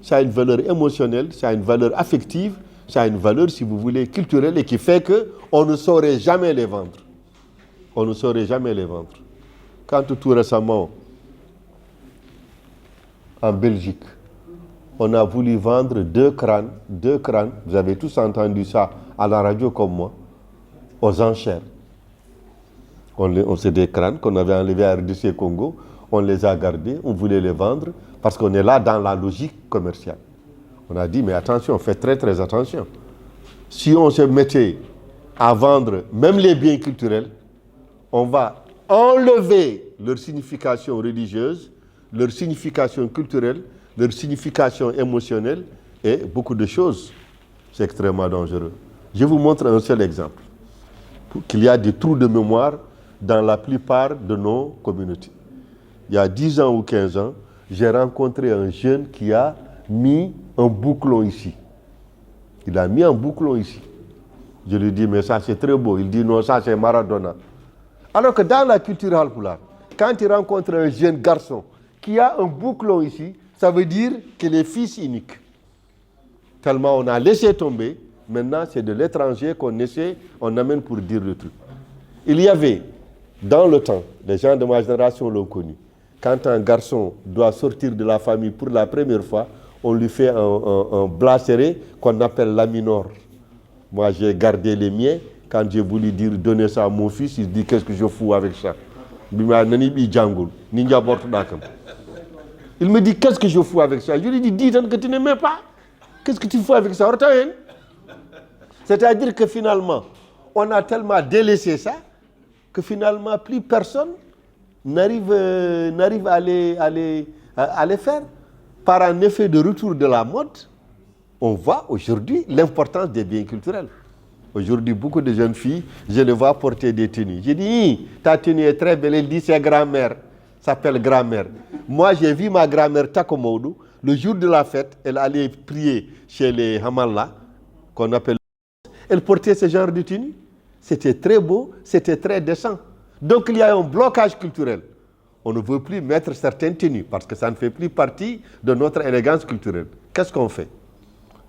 Ça a une valeur émotionnelle, ça a une valeur affective, ça a une valeur, si vous voulez, culturelle et qui fait qu'on ne saurait jamais les vendre. On ne saurait jamais les vendre. Quand tout récemment, en Belgique, on a voulu vendre deux crânes, vous avez tous entendu ça à la radio comme moi, aux enchères. C'est des crânes qu'on avait enlevés à RDC Congo, on les a gardés, on voulait les vendre parce qu'on est là dans la logique commerciale. On a dit, mais attention, faites très très attention. Si on se mettait à vendre même les biens culturels, on va enlever leur signification religieuse, leur signification culturelle, leur signification émotionnelle et beaucoup de choses. C'est extrêmement dangereux. Je vous montre un seul exemple. Qu'il y a des trous de mémoire dans la plupart de nos communautés. Il y a 10 ans ou 15 ans, j'ai rencontré un jeune qui a mis un bouclon ici. Il a mis un bouclon ici. Je lui dis, mais ça c'est très beau. Il dit, non, ça c'est Maradona. Alors que dans la culture halpulaar, quand il rencontre un jeune garçon qui a un bouclon ici, ça veut dire qu'il est fils unique. Tellement on a laissé tomber, maintenant c'est de l'étranger on amène pour dire le truc. Il y avait, dans le temps, les gens de ma génération l'ont connu, quand un garçon doit sortir de la famille pour la première fois, on lui fait un brasserie qu'on appelle laminor. Moi j'ai gardé les miens, quand j'ai voulu donner ça à mon fils, il dit qu'est-ce que je fous avec ça? Il me dit qu'est-ce que je fous avec ça? Je lui dis, dis que tu n'aimes pas. Qu'est-ce que tu fous avec ça? C'est-à-dire que finalement, on a tellement délaissé ça que finalement plus personne n'arrive à les faire. Par un effet de retour de la mode, on voit aujourd'hui l'importance des biens culturels. Aujourd'hui, beaucoup de jeunes filles, je les vois porter des tenues. J'ai dit, ta tenue est très belle. Elle dit, c'est grand-mère. Ça s'appelle grand-mère. Moi, j'ai vu ma grand-mère Takomoudou. Le jour de la fête, elle allait prier chez les Hamallah, qu'on appelle. Elle portait ce genre de tenue. C'était très beau, c'était très décent. Donc, il y a un blocage culturel. On ne veut plus mettre certaines tenues parce que ça ne fait plus partie de notre élégance culturelle. Qu'est-ce qu'on fait?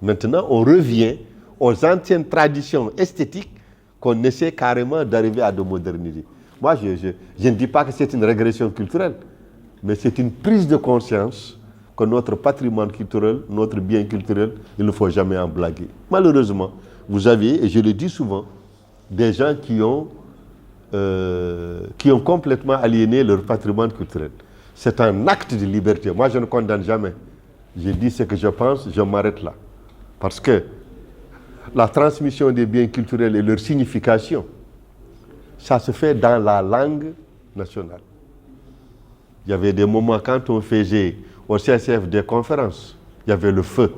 Maintenant, on revient aux anciennes traditions esthétiques qu'on essaie carrément d'arriver à de moderniser. Moi, je ne dis pas que c'est une régression culturelle, mais c'est une prise de conscience que notre patrimoine culturel, notre bien culturel, il ne faut jamais en blaguer. Malheureusement, vous avez, et je le dis souvent, des gens qui ont complètement aliéné leur patrimoine culturel. C'est un acte de liberté. Moi, je ne condamne jamais. Je dis ce que je pense, je m'arrête là. Parce que la transmission des biens culturels et leur signification, ça se fait dans la langue nationale. Il y avait des moments quand on faisait au CSF des conférences, il y avait le feu.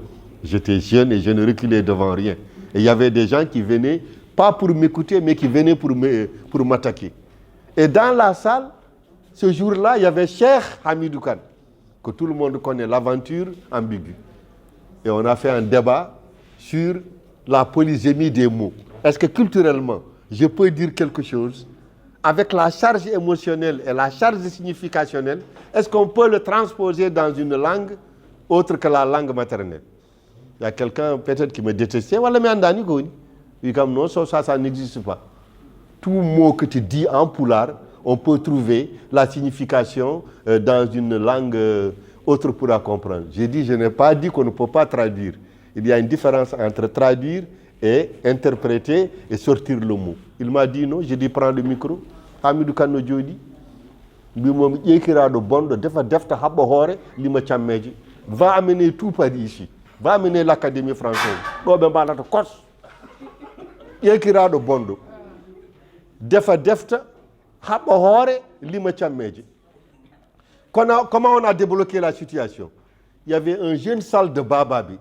J'étais jeune et je ne reculais devant rien. Et il y avait des gens qui venaient, pas pour m'écouter, mais qui venaient pour m'attaquer. Et dans la salle, ce jour-là, il y avait Cheikh Hamidou Kane, que tout le monde connaît, l'aventure ambiguë. Et on a fait un débat sur la polysémie des mots. Est-ce que culturellement, je peux dire quelque chose avec la charge émotionnelle et la charge significationnelle? Est-ce qu'on peut le transposer dans une langue autre que la langue maternelle? Il y a quelqu'un peut-être qui me détestait. Voilà, mais Andani, comme non, ça n'existe pas. Tout mot que tu dis en pulaar, on peut trouver la signification dans une langue autre pour la comprendre. J'ai dit, je n'ai pas dit qu'on ne peut pas traduire. Il y a une différence entre traduire et interpréter et sortir le mot. Il m'a dit non, j'ai dit prends le micro. Hamidou Kane Jodi. Va amener tout par ici. Va amener l'Académie française. Yekirado Bondo. Defa defta haba hore lima chammeji. Comment on a débloqué la situation? Il y avait un jeune salle de Bababi.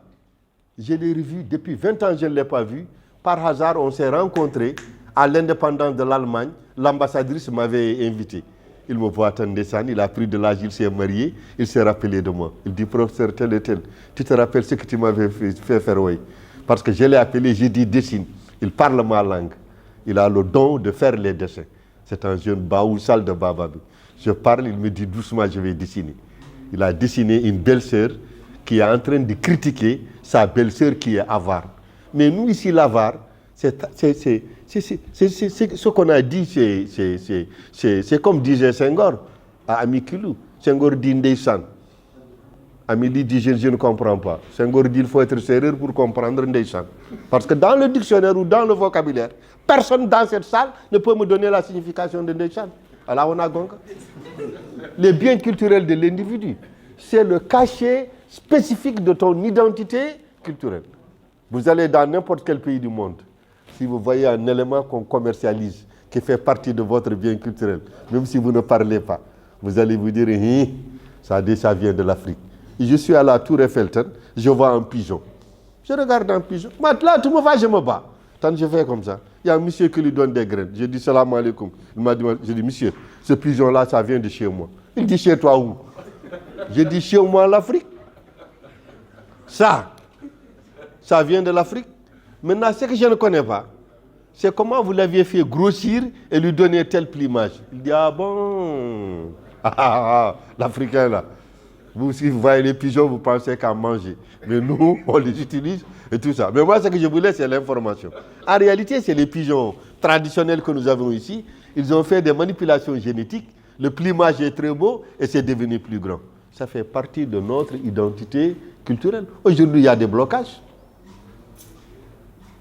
Je l'ai revu depuis 20 ans, je ne l'ai pas vu. Par hasard, on s'est rencontrés à l'indépendance de l'Allemagne. L'ambassadrice m'avait invité. Il me voit attendre ça, il a pris de l'âge, il s'est marié, il s'est rappelé de moi. Il dit, professeur tel et tel, tu te rappelles ce que tu m'avais fait faire, oui. Parce que je l'ai appelé, j'ai dit dessine. Il parle ma langue. Il a le don de faire les dessins. C'est un jeune Baoussal de Bababi. Je parle, il me dit doucement, je vais dessiner. Il a dessiné une belle-sœur qui est en train de critiquer sa belle-sœur qui est avare. Mais nous, ici, l'avare, c'est ce qu'on a dit, c'est comme disait Senghor à Amikilou. Senghor dit Ndeysan. Amélie dit je ne comprends pas. Senghor dit il faut être sérieux pour comprendre Ndeysan. Parce que dans le dictionnaire ou dans le vocabulaire, personne dans cette salle ne peut me donner la signification de Ndeysan. Alors on a gonga. Les biens culturels de l'individu, c'est le cachet spécifique de ton identité culturelle. Vous allez dans n'importe quel pays du monde, si vous voyez un élément qu'on commercialise, qui fait partie de votre bien culturel, même si vous ne parlez pas, vous allez vous dire, ça vient de l'Afrique. Je suis à la Tour Eiffel, je vois un pigeon. Je regarde un pigeon. Là, tout me va, je me bats. Tant je fais comme ça. Il y a un monsieur qui lui donne des graines. Je dis salam alaikum. Il m'a dit, je dis, monsieur, ce pigeon-là, ça vient de chez moi. Il dit, chez toi où? Je dis, chez moi, l'Afrique. Ça vient de l'Afrique. Maintenant, ce que je ne connais pas, c'est comment vous l'aviez fait grossir et lui donner tel plumage. Il dit, ah bon, l'Africain là. Vous, si vous voyez les pigeons, vous pensez qu'à manger. Mais nous, on les utilise et tout ça. Mais moi, ce que je voulais, c'est l'information. En réalité, c'est les pigeons traditionnels que nous avons ici. Ils ont fait des manipulations génétiques. Le plumage est très beau et c'est devenu plus grand. Ça fait partie de notre identité culturelle. Aujourd'hui, il y a des blocages.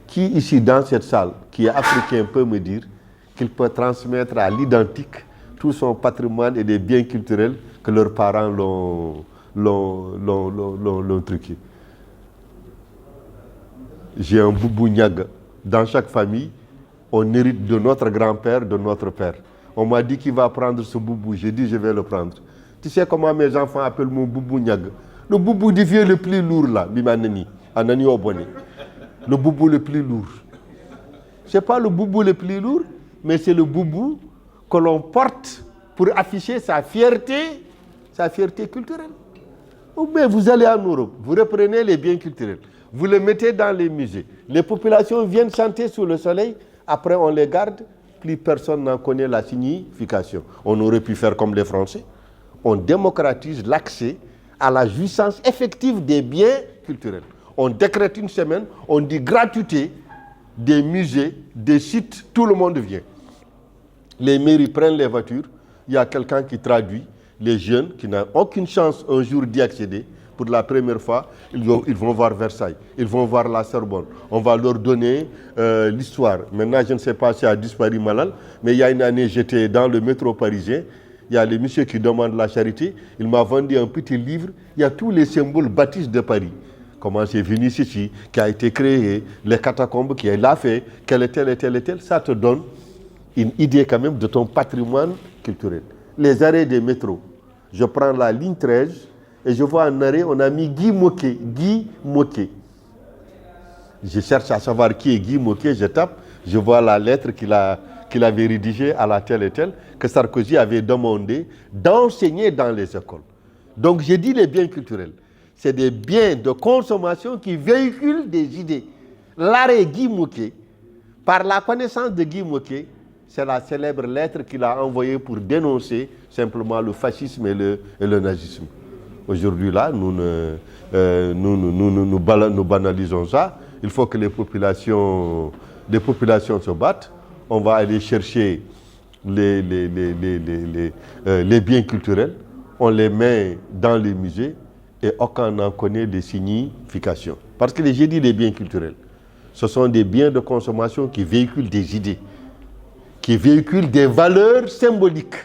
Qui ici, dans cette salle, qui est africain, peut me dire qu'il peut transmettre à l'identique tout son patrimoine et des biens culturels que leurs parents l'ont truqué. J'ai un boubou Niaga. Dans chaque famille, on hérite de notre grand-père, de notre père. On m'a dit qu'il va prendre ce boubou. J'ai dit, je vais le prendre. Tu sais comment mes enfants appellent mon boubou Niaga? Le boubou du vieux le plus lourd là, Bimanani, Anani Oboni. Le boubou le plus lourd. Ce n'est pas le boubou le plus lourd, mais c'est le boubou que l'on porte pour afficher sa fierté culturelle. Ou bien vous allez en Europe, vous reprenez les biens culturels, vous les mettez dans les musées. Les populations viennent chanter sous le soleil, après on les garde, plus personne n'en connaît la signification. On aurait pu faire comme les Français. On démocratise l'accès à la jouissance effective des biens culturels. On décrète une semaine, on dit gratuité des musées, des sites, tout le monde vient. Les mairies prennent les voitures, il y a quelqu'un qui traduit, les jeunes qui n'ont aucune chance un jour d'y accéder, pour la première fois, ils vont voir Versailles, ils vont voir la Sorbonne. On va leur donner l'histoire. Maintenant, je ne sais pas si ça a disparu Malal, mais il y a une année, j'étais dans le métro parisien, il y a le monsieur qui demande la charité, il m'a vendu un petit livre, il y a tous les symboles baptistes de Paris. Comment c'est venu ici, qui a été créé, les catacombes qui est là fait, quel est tel, ça te donne une idée quand même de ton patrimoine culturel. Les arrêts des métros. Je prends la ligne 13 et je vois un arrêt, on a mis Guy Moquet. Je cherche à savoir qui est Guy Moquet, je tape, je vois la lettre qu'il avait rédigée à la telle et telle, que Sarkozy avait demandé d'enseigner dans les écoles. Donc j'ai dit les biens culturels. C'est des biens de consommation qui véhiculent des idées. L'arrêt Guy Moquet, par la connaissance de Guy Moquet, c'est la célèbre lettre qu'il a envoyée pour dénoncer simplement le fascisme et le nazisme. Aujourd'hui, là, nous banalisons ça. Il faut que les populations se battent. On va aller chercher les biens culturels. On les met dans les musées et aucun n'en connaît les significations. Parce que j'ai dit les biens culturels. Ce sont des biens de consommation qui véhiculent des idées, qui véhiculent des valeurs symboliques.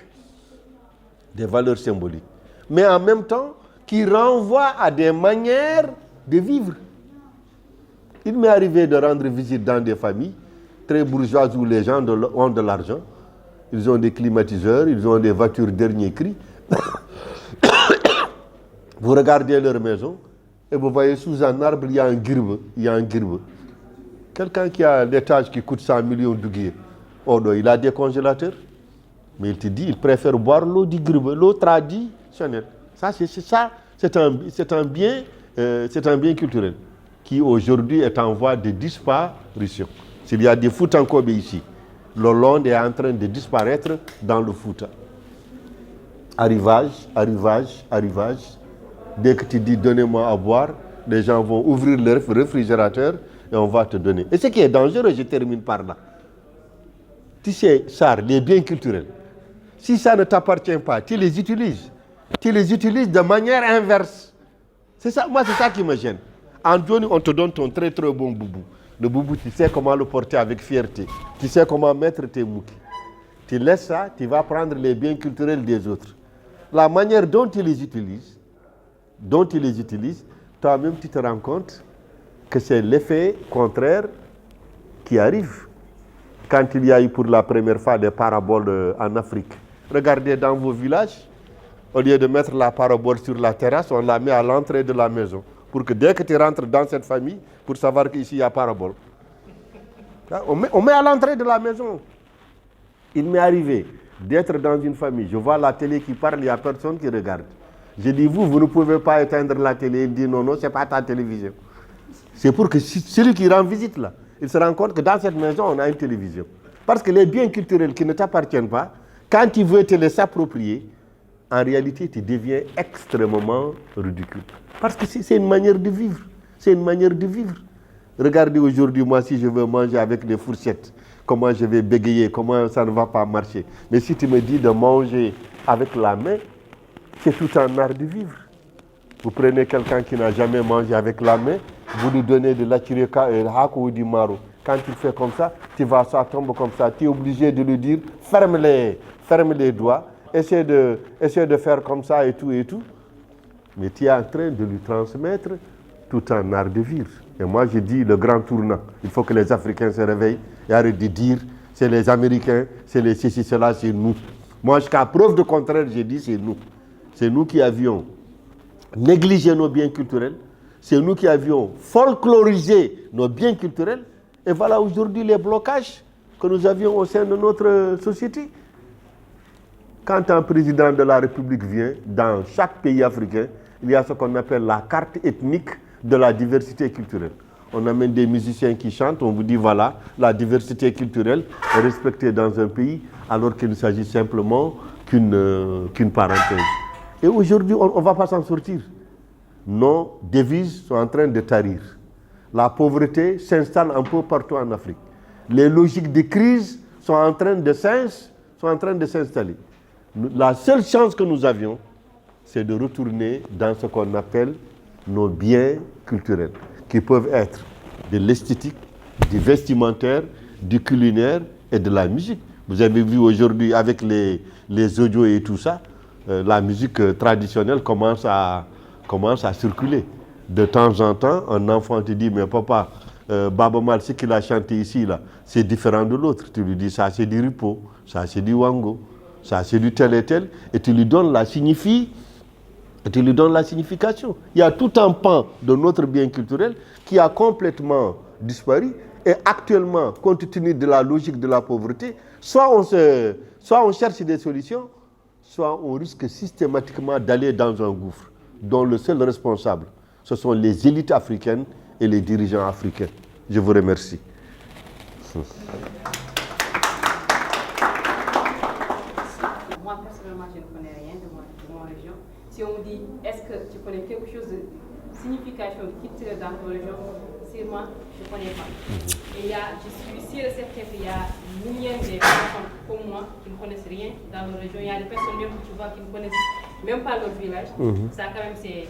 Des valeurs symboliques. Mais en même temps, qui renvoient à des manières de vivre. Il m'est arrivé de rendre visite dans des familles très bourgeoises où les gens ont de l'argent. Ils ont des climatiseurs, ils ont des voitures dernier cri. Vous regardez leur maison et vous voyez sous un arbre, il y a un guirbe. Quelqu'un qui a l'étage qui coûte 100 millions de guirs. Oh non, il a des congélateurs. Mais il te dit, il préfère boire l'eau du guirbe, l'eau traditionnelle. C'est un bien culturel qui aujourd'hui est en voie de disparition. S'il y a des Foutankobe ici, L'Hollande est en train de disparaître dans le Fouta. Arrivage. Dès que tu dis donnez-moi à boire, les gens vont ouvrir leur réfrigérateur et on va te donner. Et ce qui est dangereux, je termine par là. Tu sais, Sarr, les biens culturels, si ça ne t'appartient pas, tu les utilises. Tu les utilises de manière inverse. C'est ça, moi, c'est ça qui me gêne. En Johnny, on te donne ton très très bon boubou. Le boubou, tu sais comment le porter avec fierté. Tu sais comment mettre tes mouki. Tu laisses ça, tu vas prendre les biens culturels des autres. La manière dont tu les utilises, toi-même tu te rends compte que c'est l'effet contraire qui arrive. Quand il y a eu pour la première fois des paraboles en Afrique, regardez dans vos villages, au lieu de mettre la parabole sur la terrasse, on la met à l'entrée de la maison. Pour que dès que tu rentres dans cette famille, pour savoir qu'ici il y a parabole. On met à l'entrée de la maison. Il m'est arrivé d'être dans une famille, je vois la télé qui parle, il n'y a personne qui regarde. Je dis, vous ne pouvez pas éteindre la télé. Il dit, non, ce n'est pas ta télévision. C'est pour que celui qui rend visite là, il se rend compte que dans cette maison, on a une télévision. Parce que les biens culturels qui ne t'appartiennent pas, quand tu veux te les approprier, en réalité, tu deviens extrêmement ridicule. Parce que c'est une manière de vivre. C'est une manière de vivre. Regardez aujourd'hui, moi, si je veux manger avec des fourchettes, comment je vais bégayer, comment ça ne va pas marcher. Mais si tu me dis de manger avec la main, c'est tout un art de vivre. Vous prenez quelqu'un qui n'a jamais mangé avec la main, vous lui donnez de l'achireka et ou du maro. Quand il fait comme ça, ça tombe comme ça. Tu es obligé de lui dire, ferme les doigts, essaie de faire comme ça et tout. Mais tu es en train de lui transmettre tout un art de vivre. Et moi, je dis le grand tournant. Il faut que les Africains se réveillent et arrêtent de dire c'est les Américains, c'est les ceci, cela, c'est nous. Moi, jusqu'à preuve de contraire, j'ai dit c'est nous. C'est nous qui avions négligé nos biens culturels. C'est nous qui avions folklorisé nos biens culturels. Et voilà aujourd'hui les blocages que nous avions au sein de notre société. Quand un président de la République vient, dans chaque pays africain, il y a ce qu'on appelle la carte ethnique de la diversité culturelle. On amène des musiciens qui chantent, on vous dit voilà, la diversité culturelle est respectée dans un pays, alors qu'il s'agit simplement qu'une parenthèse. Et aujourd'hui, on ne va pas s'en sortir. Nos devises sont en train de tarir. La pauvreté s'installe un peu partout en Afrique. Les logiques de crise sont en train de s'installer. La seule chance que nous avions, c'est de retourner dans ce qu'on appelle nos biens culturels, qui peuvent être de l'esthétique, du vestimentaire, du culinaire et de la musique. Vous avez vu aujourd'hui avec les audios et tout ça, la musique traditionnelle commence à circuler. De temps en temps, un enfant te dit, mais papa, Baba Mal, ce qu'il a chanté ici, là, c'est différent de l'autre. Tu lui dis, ça c'est du ripo, ça c'est du wango, ça c'est du tel et tel, et tu lui donnes la signification. Il y a tout un pan de notre bien culturel qui a complètement disparu, et actuellement, compte tenu de la logique de la pauvreté, soit on cherche des solutions, soit on risque systématiquement d'aller dans un gouffre dont le seul responsable, ce sont les élites africaines et les dirigeants africains. Je vous remercie. Moi, personnellement, je ne connais rien de mon région. Si on me dit, est-ce que tu connais quelque chose de signification culturelle dans ton région, sûrement, je ne connais pas. Et je suis sûre et certaine qu'il y a milliers de personnes comme moi qui ne connaissent rien dans nos régions. Il y a des personnes même que tu vois qui ne connaissent même pas leur village. Ça, quand même, c'est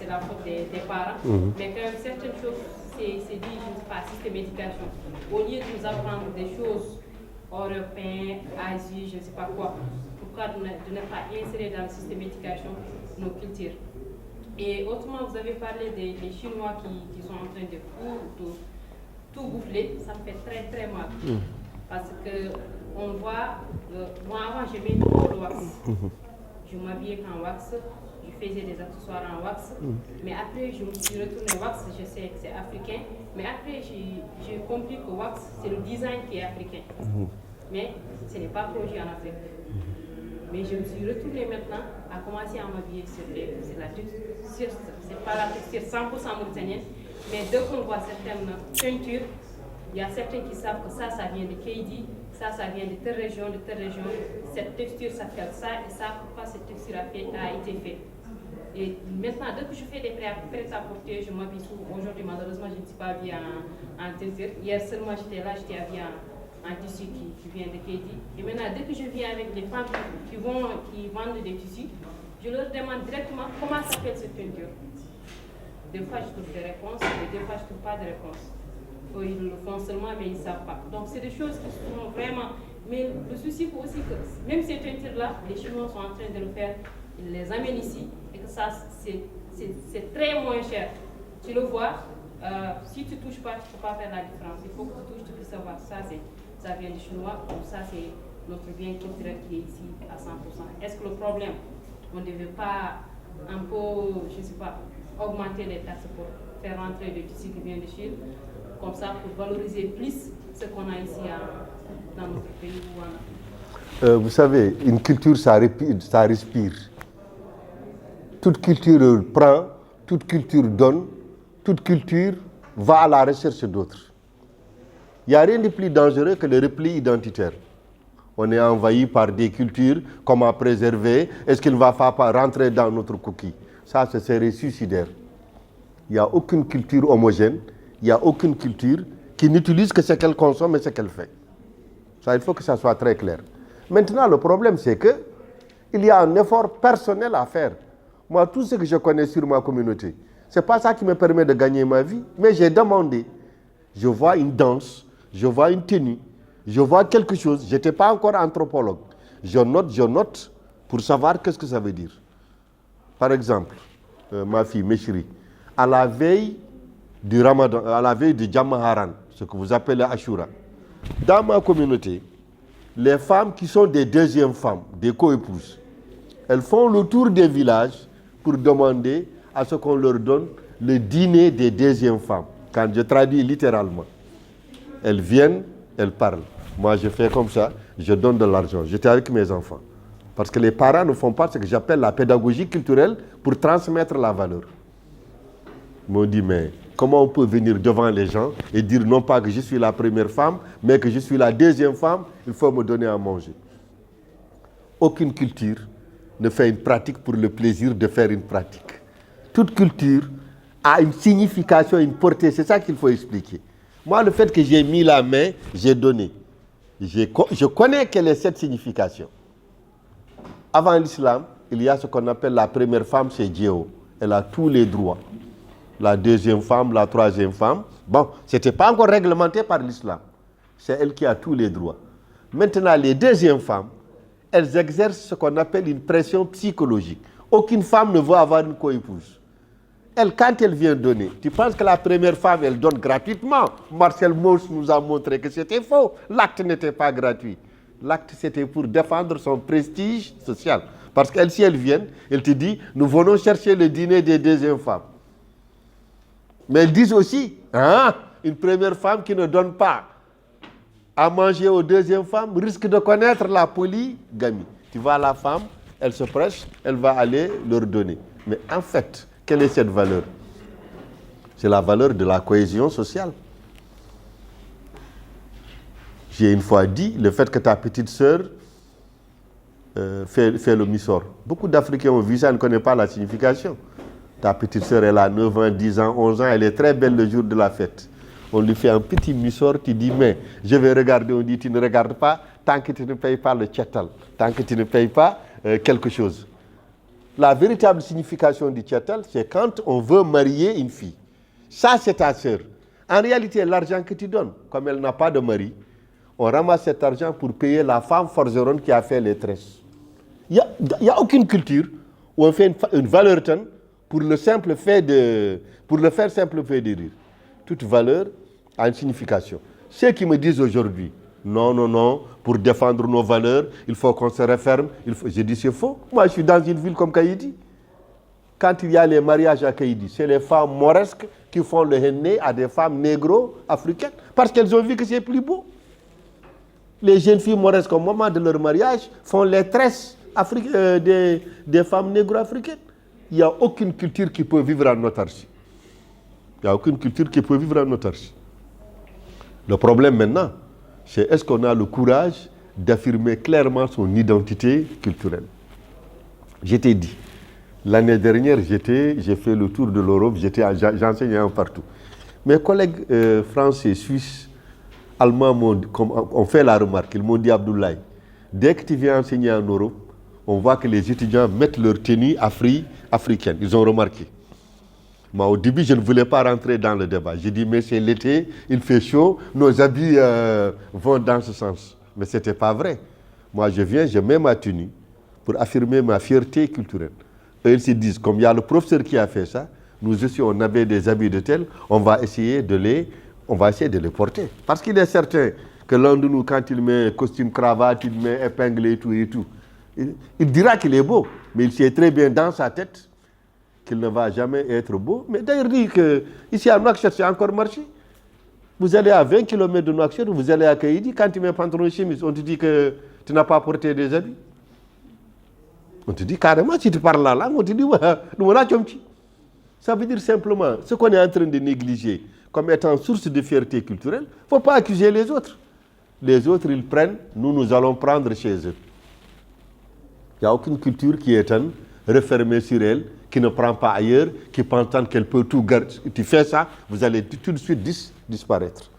la faute des parents. Mais quand même, certaines choses, c'est dit, je ne sais pas, système d'éducation. Au lieu de nous apprendre des choses européennes, Asie, je ne sais pas quoi, pourquoi de ne pas insérer dans le système d'éducation nos cultures? Et autrement, vous avez parlé des Chinois qui sont en train de tout bouffer. Ça me fait très très mal. Parce que on voit, moi avant j'aimais trop le wax. Je m'habillais en wax, je faisais des accessoires en wax. Mais après je me suis retournée wax, je sais que c'est africain. Mais après j'ai compris que wax c'est le design qui est africain. Mais ce n'est pas produit en Afrique. Mais je me suis retournée maintenant à commencer à m'habiller sur la texture, c'est pas la texture 100% mauritanienne, mais dès qu'on voit certaines teintures, il y a certains qui savent que ça vient de Keidi, ça vient de telle région, cette texture, ça fait ça, et ça, pourquoi cette texture a été faite. Et maintenant, dès que je fais des prêt-à-porter, je m'habille souvent. Aujourd'hui, malheureusement, je ne suis pas habillée en t-shirt. Hier seulement, j'étais habillée en tissu qui vient de Kédi. Et maintenant, dès que je viens avec des femmes qui vendent des tissus, je leur demande directement comment s'appelle cette peinture. Des fois, je trouve des réponses, et des fois, je ne trouve pas de réponses. Ils le font seulement, mais ils ne savent pas. Donc, c'est des choses qui sont vraiment... Mais le souci, c'est aussi que même ces peintures-là, les Chinois sont en train de le faire, ils les amènent ici, et que ça, c'est très moins cher. Tu le vois, si tu ne touches pas, tu ne peux pas faire la différence. Il faut que tu touches, tu peux savoir. Ça vient du Chinois, donc ça, c'est notre bien culturel qui est ici à 100%. Est-ce que le problème, on ne devait pas un peu, je ne sais pas, augmenter les taxes pour faire rentrer des tissus qui viennent de Chine, comme ça, pour valoriser plus ce qu'on a ici dans notre pays ou en Afrique? Vous savez, une culture, ça respire. Toute culture prend, toute culture donne, toute culture va à la recherche d'autres. Il n'y a rien de plus dangereux que le repli identitaire. On est envahi par des cultures, comment préserver, est-ce qu'il ne va pas rentrer dans notre coquille? Ça, ce serait suicidaire. Il n'y a aucune culture homogène, il n'y a aucune culture qui n'utilise que ce qu'elle consomme et ce qu'elle fait. Ça, il faut que ça soit très clair. Maintenant, le problème, c'est qu'il y a un effort personnel à faire. Moi, tout ce que je connais sur ma communauté, ce n'est pas ça qui me permet de gagner ma vie, mais j'ai demandé. Je vois une danse, je vois une tenue, je vois quelque chose. Je n'étais pas encore anthropologue. Je note pour savoir qu'est-ce que ça veut dire. Par exemple, ma fille Meshri, à la veille du Ramadan, à la veille du Jamaharan, ce que vous appelez Ashura, dans ma communauté, les femmes qui sont des deuxièmes femmes, des coépouses, elles font le tour des villages pour demander à ce qu'on leur donne le dîner des deuxièmes femmes. Quand je traduis littéralement, elles viennent, elles parlent. Moi, je fais comme ça, je donne de l'argent. J'étais avec mes enfants. Parce que les parents ne font pas ce que j'appelle la pédagogie culturelle pour transmettre la valeur. Ils m'ont dit, mais comment on peut venir devant les gens et dire non pas que je suis la première femme, mais que je suis la deuxième femme, il faut me donner à manger. Aucune culture ne fait une pratique pour le plaisir de faire une pratique. Toute culture a une signification, une portée, c'est ça qu'il faut expliquer. Moi, le fait que j'ai mis la main, j'ai donné. Je connais quelle est cette signification. Avant l'islam, il y a ce qu'on appelle la première femme, c'est Djéo. Elle a tous les droits. La deuxième femme, la troisième femme. Bon, ce n'était pas encore réglementé par l'islam. C'est elle qui a tous les droits. Maintenant, les deuxièmes femmes, elles exercent ce qu'on appelle une pression psychologique. Aucune femme ne veut avoir une coépouse. Elle, quand elle vient donner, tu penses que la première femme, elle donne gratuitement? Marcel Mauss nous a montré que c'était faux. L'acte n'était pas gratuit. L'acte, c'était pour défendre son prestige social. Parce qu'elle, si elle vient, elle te dit, nous venons chercher le dîner des deuxièmes femmes. Mais elles disent aussi, une première femme qui ne donne pas à manger aux deuxièmes femmes risque de connaître la polygamie. Tu vois la femme, elle se presse, elle va aller leur donner. Mais en fait, quelle est cette valeur? C'est la valeur de la cohésion sociale. J'ai une fois dit, le fait que ta petite sœur fait le missor. Beaucoup d'Africains ont vu ça, ne connaissent pas la signification. Ta petite sœur, elle a 9 ans, 10 ans, 11 ans, elle est très belle le jour de la fête. On lui fait un petit missor, tu dis, mais je vais regarder, on dit, tu ne regardes pas tant que tu ne payes pas le tchétal, tant que tu ne payes pas quelque chose. La véritable signification du tchétal, c'est quand on veut marier une fille. Ça, c'est ta sœur. En réalité, l'argent que tu donnes, comme elle n'a pas de mari, on ramasse cet argent pour payer la femme forgeronne qui a fait les tresses. Il n'y a aucune culture où on fait une valeur tonne pour le faire simple fait de rire. Toute valeur a une signification. Ceux qui me disent aujourd'hui, non, pour défendre nos valeurs, il faut qu'on se referme. Je dis c'est faux. Moi, je suis dans une ville comme Kaïdi. Quand il y a les mariages à Kaïdi, c'est les femmes mauresques qui font le henné à des femmes négro-africaines parce qu'elles ont vu que c'est plus beau. Les jeunes filles mauresques, au moment de leur mariage, font les tresses des femmes négro-africaines. Il n'y a aucune culture qui peut vivre en autarcie. Il n'y a aucune culture qui peut vivre en autarcie. Le problème maintenant, c'est est-ce qu'on a le courage d'affirmer clairement son identité culturelle. Je t'ai dit, l'année dernière, j'ai fait le tour de l'Europe, j'enseignais partout. Mes collègues français, suisses, allemands ont fait la remarque. Ils m'ont dit, Abdoulaye, dès que tu viens enseigner en Europe, on voit que les étudiants mettent leur tenue africaine. Ils ont remarqué. Moi, au début, je ne voulais pas rentrer dans le débat. J'ai dit, mais c'est l'été, il fait chaud, nos habits vont dans ce sens. Mais ce n'était pas vrai. Moi, je viens, je mets ma tenue pour affirmer ma fierté culturelle. Et ils se disent, comme il y a le professeur qui a fait ça, nous aussi, on avait des habits de tel, on va essayer de les porter. Parce qu'il est certain que l'un de nous, quand il met costume, cravate, il met épingle et tout, il dira qu'il est beau, mais il sait très bien dans sa tête qu'il ne va jamais être beau. Mais d'ailleurs, dit qu'ici à Nouakchott, c'est encore marché. Vous allez à 20 km de Nouakchott, vous allez à Kaïdi, quand tu mets pantalon et chemise, on te dit que tu n'as pas porté des habits. On te dit carrément, si tu parles la langue, on te dit, ça veut dire simplement, ce qu'on est en train de négliger comme étant source de fierté culturelle, il ne faut pas accuser les autres. Les autres, ils prennent, nous allons prendre chez eux. Il n'y a aucune culture qui est refermée sur elle, qui ne prend pas ailleurs, qui pense qu'elle peut tout garder. Tu fais ça, vous allez tout de suite disparaître.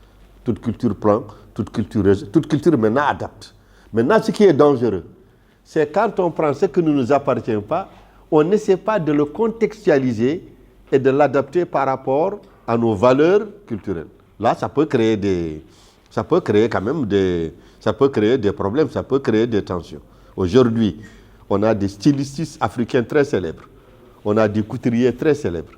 Toute culture prend, toute culture maintenant adapte. Maintenant, ce qui est dangereux, c'est quand on prend ce qui ne nous appartient pas, on n'essaie pas de le contextualiser et de l'adapter par rapport à nos valeurs culturelles. Là, ça peut créer des problèmes, ça peut créer des tensions. Aujourd'hui, on a des stylistes africains très célèbres. On a des couturiers très célèbres.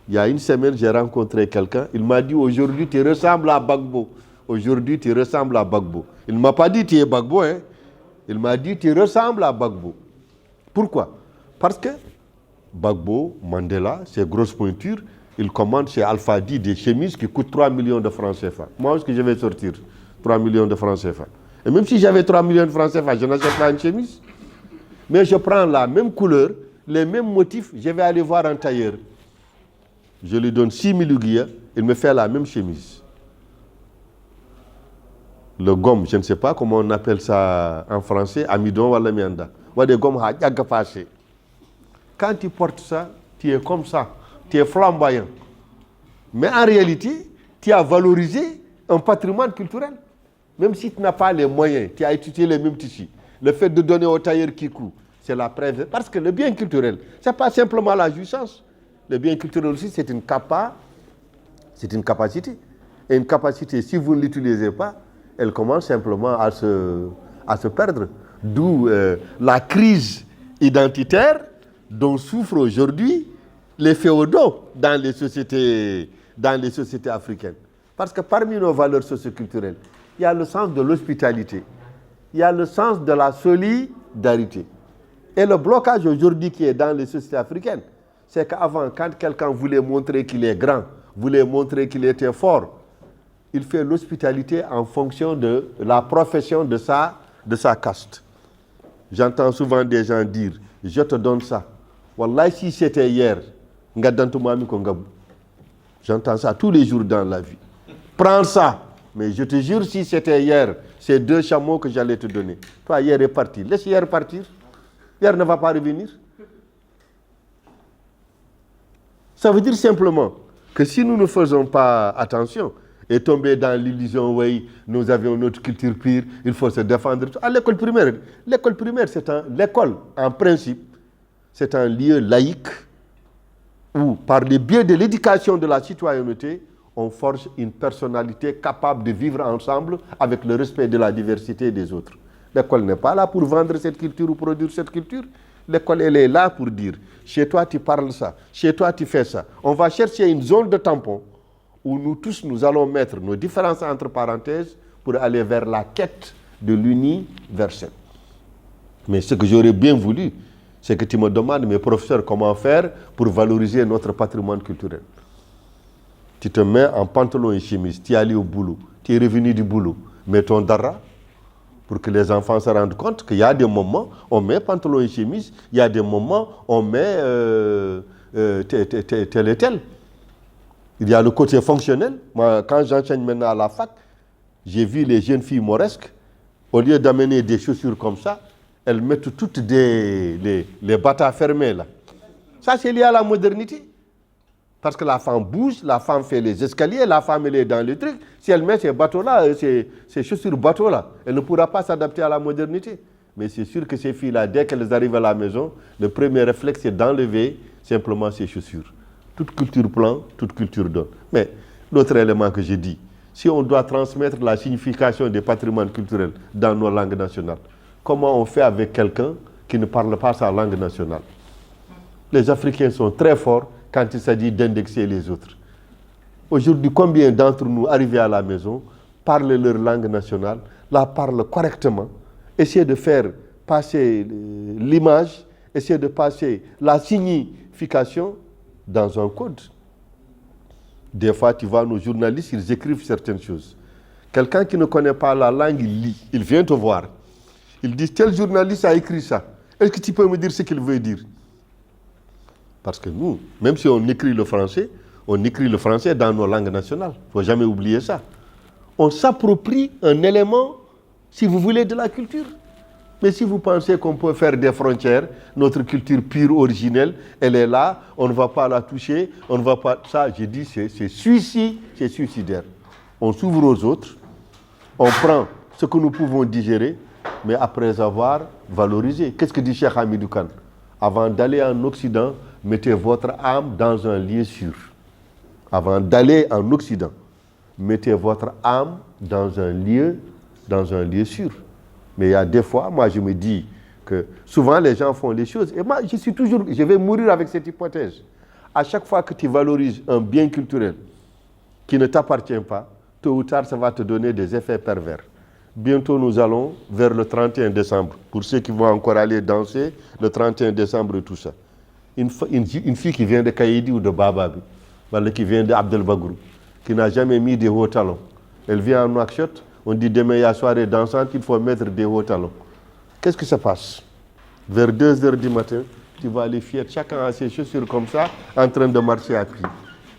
Il y a une semaine, j'ai rencontré quelqu'un, il m'a dit, aujourd'hui, tu ressembles à Gbagbo. Aujourd'hui, tu ressembles à Gbagbo. Il ne m'a pas dit, tu es Gbagbo, hein. Il m'a dit, tu ressembles à Gbagbo. Pourquoi? Parce que Gbagbo, Mandela, ces grosses pointures, il commande chez Alpha D des chemises qui coûtent 3 millions de francs CFA. Moi, est-ce que je vais sortir 3 millions de francs CFA? Et même si j'avais 3 millions de francs CFA, je n'achète pas une chemise. Mais je prends la même couleur, les mêmes motifs, je vais aller voir un tailleur. Je lui donne 6 000 ouguiya, il me fait la même chemise. Le gomme, je ne sais pas comment on appelle ça en français, amidon ou mianda. Ou des gommes à fâché. Quand tu portes ça, tu es comme ça, tu es flamboyant. Mais en réalité, tu as valorisé un patrimoine culturel. Même si tu n'as pas les moyens, tu as étudié les mêmes tissus. Le fait de donner au tailleur qui coud, c'est la preuve. Parce que le bien culturel, ce n'est pas simplement la jouissance. Le bien culturel aussi, c'est une capacité. Et une capacité, si vous ne l'utilisez pas, elle commence simplement à se perdre. D'où la crise identitaire dont souffrent aujourd'hui les féodaux dans les sociétés africaines. Parce que parmi nos valeurs socioculturelles, il y a le sens de l'hospitalité, il y a le sens de la solidarité. Et le blocage aujourd'hui qui est dans les sociétés africaines, c'est qu'avant, quand quelqu'un voulait montrer qu'il est grand, voulait montrer qu'il était fort, il fait l'hospitalité en fonction de la profession de sa caste. J'entends souvent des gens dire, je te donne ça. Wallah, si c'était hier, j'entends ça tous les jours dans la vie. Prends ça. Mais je te jure, si c'était hier, c'est 2 chameaux que j'allais te donner. Toi, hier est parti. Laisse hier partir. Hier ne va pas revenir. Ça veut dire simplement que si nous ne faisons pas attention et tomber dans l'illusion, oui, nous avions notre culture pure, il faut se défendre. À l'école primaire, l'école, en principe, c'est un lieu laïque où, par le biais de l'éducation de la citoyenneté, on forge une personnalité capable de vivre ensemble avec le respect de la diversité des autres. L'école n'est pas là pour vendre cette culture ou produire cette culture. L'école, elle est là pour dire, chez toi tu parles ça, chez toi tu fais ça. On va chercher une zone de tampon où nous tous, nous allons mettre nos différences entre parenthèses pour aller vers la quête de l'universel. Mais ce que j'aurais bien voulu, c'est que tu me demandes, mes professeurs, comment faire pour valoriser notre patrimoine culturel. Tu te mets en pantalon et chemise, tu es allé au boulot, tu es revenu du boulot, mets ton dara pour que les enfants se rendent compte qu'il y a des moments, on met pantalon et chemise, il y a des moments, on met tel et tel. Il y a le côté fonctionnel. Moi, quand j'enseigne maintenant à la fac, J'ai vu les jeunes filles mauresques, au lieu d'amener des chaussures comme ça, elles mettent toutes les bâtas fermés là. Ça, c'est lié à la modernité. Parce que la femme bouge, la femme fait les escaliers, la femme elle est dans le truc. Si elle met ces bateaux-là, ces chaussures bateaux-là, elle ne pourra pas s'adapter à la modernité. Mais c'est sûr que ces filles-là, dès qu'elles arrivent à la maison, le premier réflexe, c'est d'enlever simplement ces chaussures. Toute culture plante, toute culture donne. Mais l'autre élément que j'ai dit, si on doit transmettre la signification des patrimoines culturels dans nos langues nationales, comment on fait avec quelqu'un qui ne parle pas sa langue nationale? Les Africains sont très forts quand il s'agit d'indexer les autres. Aujourd'hui, combien d'entre nous, arrivés à la maison, parlent leur langue nationale, la parlent correctement, essaient de faire passer l'image, essaient de passer la signification dans un code. Des fois, tu vois, nos journalistes, ils écrivent certaines choses. Quelqu'un qui ne connaît pas la langue, il lit, il vient te voir. Il dit, tel journaliste a écrit ça. Est-ce que tu peux me dire ce qu'il veut dire? Parce que nous, même si on écrit le français dans nos langues nationales. Il ne faut jamais oublier ça. On s'approprie un élément, si vous voulez, de la culture. Mais si vous pensez qu'on peut faire des frontières, notre culture pure, originelle, elle est là, on ne va pas la toucher, on ne va pas... Ça, j'ai dit, c'est suicide, c'est suicidaire. On s'ouvre aux autres, on prend ce que nous pouvons digérer, mais après avoir valorisé. Qu'est-ce que dit Cheikh Hamidou Kane? Avant d'aller en Occident, mettez votre âme dans un lieu sûr. Avant d'aller en Occident, mettez votre âme dans un lieu sûr. Mais il y a des fois, moi je me dis que souvent les gens font les choses. Et moi je vais mourir avec cette hypothèse. À chaque fois que tu valorises un bien culturel qui ne t'appartient pas, tôt ou tard ça va te donner des effets pervers. Bientôt nous allons vers le 31 décembre. Pour ceux qui vont encore aller danser, le 31 décembre et tout ça. Une fille qui vient de Kaïdi ou de Bababi, qui vient d'Abdel Bagrou, qui n'a jamais mis des hauts talons. Elle vient en Nouakchott, on dit demain il y a soirée dansante, il faut mettre des hauts talons. Qu'est-ce que ça passe? Vers 2h du matin, tu vois les filles, chacun a ses chaussures comme ça, en train de marcher à pied.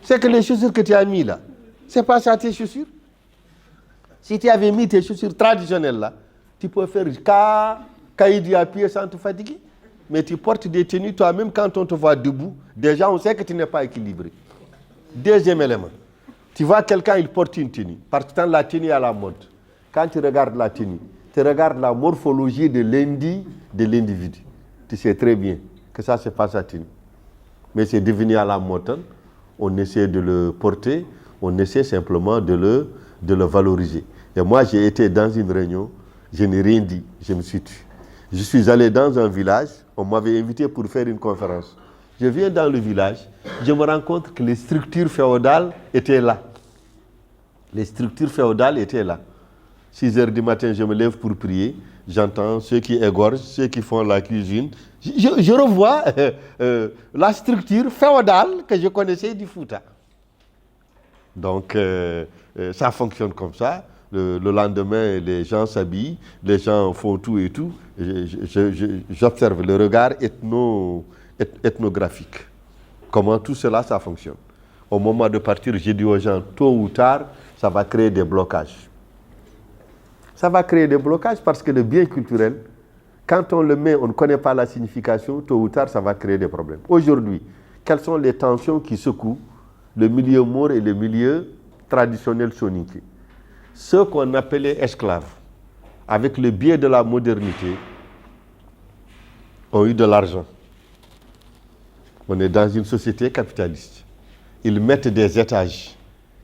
C'est que les chaussures que tu as mis là, c'est pas ça tes chaussures? Si tu avais mis tes chaussures traditionnelles là, tu peux faire Kaïdi à pied sans te fatiguer. Mais tu portes des tenues, toi-même, quand on te voit debout, déjà on sait que tu n'es pas équilibré. Deuxième élément, tu vois quelqu'un, il porte une tenue, parce que la tenue est à la mode. Quand tu regardes la tenue, tu regardes la morphologie de l'individu. Tu sais très bien que ça, c'est pas sa tenue. Mais c'est devenu à la mode, on essaie de le porter, on essaie simplement de le valoriser. Et moi, j'ai été dans une réunion, je n'ai rien dit, je me suis tué. Je suis allé dans un village, on m'avait invité pour faire une conférence. Je viens dans le village, je me rends compte que les structures féodales étaient là. Les structures féodales étaient là. 6h du matin, je me lève pour prier, j'entends ceux qui égorgent, ceux qui font la cuisine. Je revois la structure féodale que je connaissais du Fouta. Donc, ça fonctionne comme ça. Le lendemain, les gens s'habillent, les gens font tout et tout. J'observe le regard ethnographique. Comment tout cela, ça fonctionne. Au moment de partir, j'ai dit aux gens, tôt ou tard, ça va créer des blocages. Ça va créer des blocages parce que le bien culturel, quand on le met, on ne connaît pas la signification, tôt ou tard, ça va créer des problèmes. Aujourd'hui, quelles sont les tensions qui secouent le milieu maure et le milieu traditionnel soninké? Ceux qu'on appelait esclaves, avec le biais de la modernité, ont eu de l'argent. On est dans une société capitaliste. Ils mettent des étages.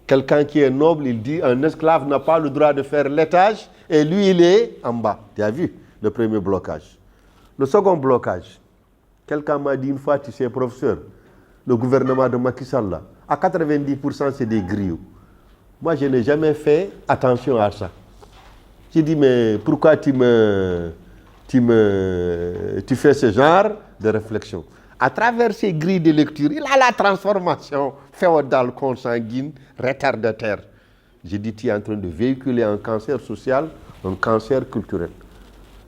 Quelqu'un qui est noble, il dit un esclave n'a pas le droit de faire l'étage et lui, il est en bas. Tu as vu le premier blocage. Le second blocage, quelqu'un m'a dit une fois, tu sais, professeur, le gouvernement de Macky Sall, là, à 90%, c'est des griots. Moi, je n'ai jamais fait attention à ça. J'ai dit, mais pourquoi tu fais ce genre de réflexion? À travers ces grilles de lecture, il a la transformation féodale, consanguine, retardataire. J'ai dit, tu es en train de véhiculer un cancer social, un cancer culturel.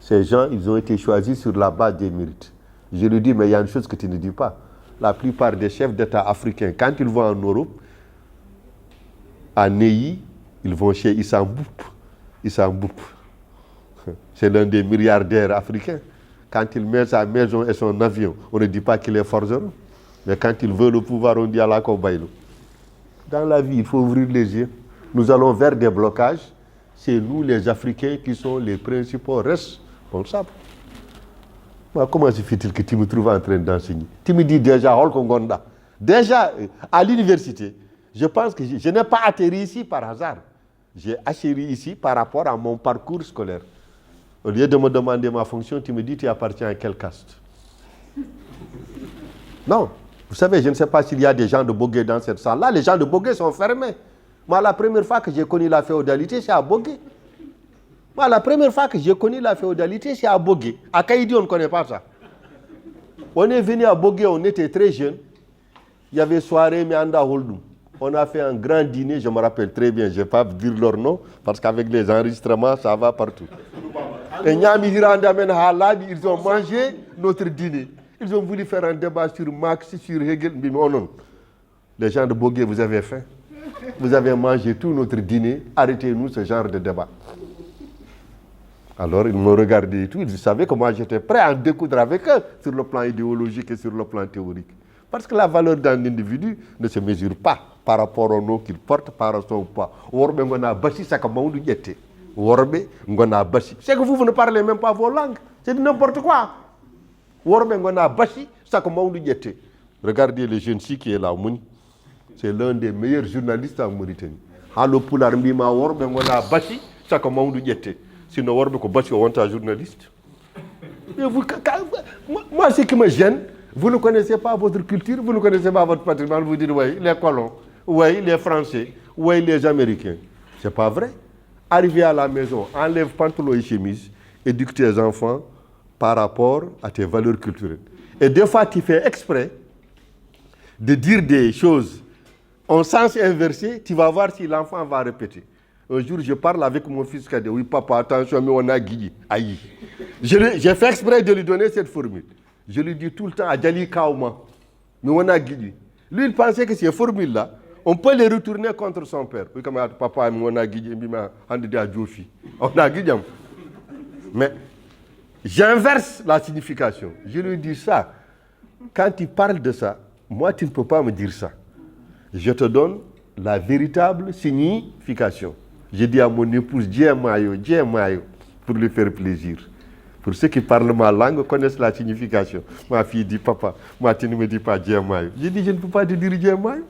Ces gens, ils ont été choisis sur la base des mérites. Je lui dis, mais il y a une chose que tu ne dis pas. La plupart des chefs d'État africains, quand ils vont en Europe, à Neuilly, ils vont chez Issa Mboup. Issa Mboup. C'est l'un des milliardaires africains. Quand il met sa maison et son avion, on ne dit pas qu'il est forgeron. Mais quand il veut le pouvoir, on dit Allah Kobaïlo. Dans la vie, il faut ouvrir les yeux. Nous allons vers des blocages. C'est nous, les Africains, qui sont les principaux responsables. Moi, comment se fait-il que tu me trouves en train d'enseigner? Tu me dis déjà, Holkongonda. Déjà, à l'université, je pense que je n'ai pas atterri ici par hasard. J'ai atterri ici par rapport à mon parcours scolaire. Au lieu de me demander ma fonction, tu me dis, tu appartiens à quelle caste? Non. Vous savez, je ne sais pas s'il y a des gens de Bogué dans cette salle-là. Les gens de Bogué sont fermés. Moi, la première fois que j'ai connu la féodalité, c'est à Bogué. Moi, la première fois que j'ai connu la féodalité, c'est à Bogué. À Kaïdi, on ne connaît pas ça. On est venu à Bogué, on était très jeunes. Il y avait soirée Mianda Holdum. On a fait un grand dîner, je me rappelle très bien. Je ne vais pas dire leur nom, parce qu'avec les enregistrements, ça va partout. Et ils ont mangé notre dîner. Ils ont voulu faire un débat sur Marx, sur Hegel. Mais non. Les gens de Bogué, vous avez faim. Vous avez mangé tout notre dîner. Arrêtez-nous ce genre de débat. Alors, ils m'ont regardé et tout. Ils savaient que moi, j'étais prêt à en découdre avec eux sur le plan idéologique et sur le plan théorique. Parce que la valeur d'un individu ne se mesure pas par rapport au nom qu'il porte, par son poids. C'est que vous ne parlez même pas vos langues. C'est n'importe quoi. Regardez le jeune ci qui est là. C'est l'un des meilleurs journalistes en Mauritanie. Sinon, on est journaliste. Moi, ce qui me gêne, vous ne connaissez pas votre culture, vous ne connaissez pas votre patrimoine, vous dites, oui, les colons, oui, les Français, oui, les Américains. C'est pas vrai. Arriver à la maison, enlève pantalon et chemise, éduque tes enfants par rapport à tes valeurs culturelles. Et des fois, tu fais exprès de dire des choses en sens inversé, tu vas voir si l'enfant va répéter. Un jour, je parle avec mon fils qui a dit, oui, papa, attention, mais on a Guigui. Aïe. J'ai fait exprès de lui donner cette formule. Je lui dis tout le temps, Adjali Kaouma, mais on a Guigui. Lui, il pensait que ces formules-là, on peut les retourner contre son père. Oui, comme papa, on a Guigui, on a Guigui. Mais j'inverse la signification. Je lui dis ça. Quand il parle de ça, moi, tu ne peux pas me dire ça. Je te donne la véritable signification. Je dis à mon épouse, Djemayo, pour lui faire plaisir. Pour ceux qui parlent ma langue connaissent la signification. Ma fille dit, papa, moi tu ne me dis pas Djemayo. Je dis, je ne peux pas te dire Djemayo.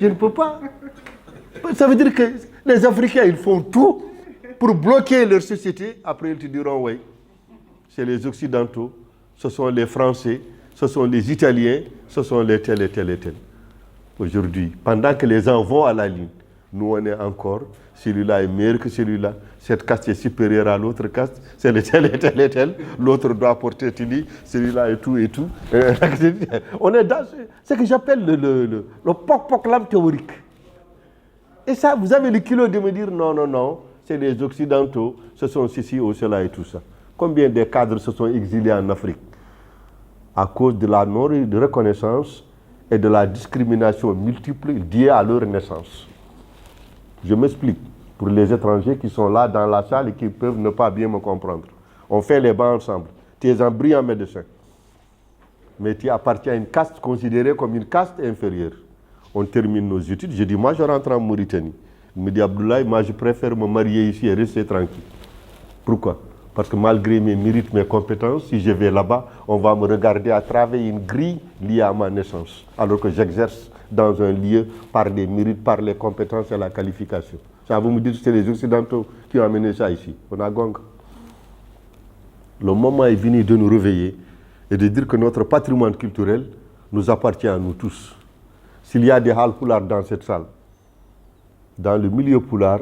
Je ne peux pas. Ça veut dire que les Africains, ils font tout pour bloquer leur société. Après, ils te diront, oui, c'est les Occidentaux, ce sont les Français, ce sont les Italiens, ce sont les tels et tels et tels. Aujourd'hui, pendant que les gens vont à la ligne, nous on est encore, celui-là est meilleur que celui-là, cette caste est supérieure à l'autre caste, c'est le tel et tel et tel, l'autre doit porter tili, celui-là et tout et tout. On est dans ce que j'appelle le poc-poc-lam théorique. Et ça, vous avez le kilo de me dire non, c'est les Occidentaux, ce sont ceci ou cela et tout ça. Combien de cadres se sont exilés en Afrique à cause de la non-reconnaissance et de la discrimination multiple liée à leur naissance. Je m'explique pour les étrangers qui sont là dans la salle et qui peuvent ne pas bien me comprendre. On fait les bancs ensemble. Tu es un brillant médecin, mais tu appartiens à une caste considérée comme une caste inférieure. On termine nos études. Je dis, moi je rentre en Mauritanie. Il me dit, Abdoulaye, moi je préfère me marier ici et rester tranquille. Pourquoi? Parce que malgré mes mérites, mes compétences, si je vais là-bas, on va me regarder à travers une grille liée à ma naissance. Alors que j'exerce dans un lieu par les mérites, par les compétences et la qualification. Ça, vous me dites que c'est les Occidentaux qui ont amené ça ici. On a gong. Le moment est venu de nous réveiller et de dire que notre patrimoine culturel nous appartient à nous tous. S'il y a des Halpulaar dans cette salle, dans le milieu Pulaar,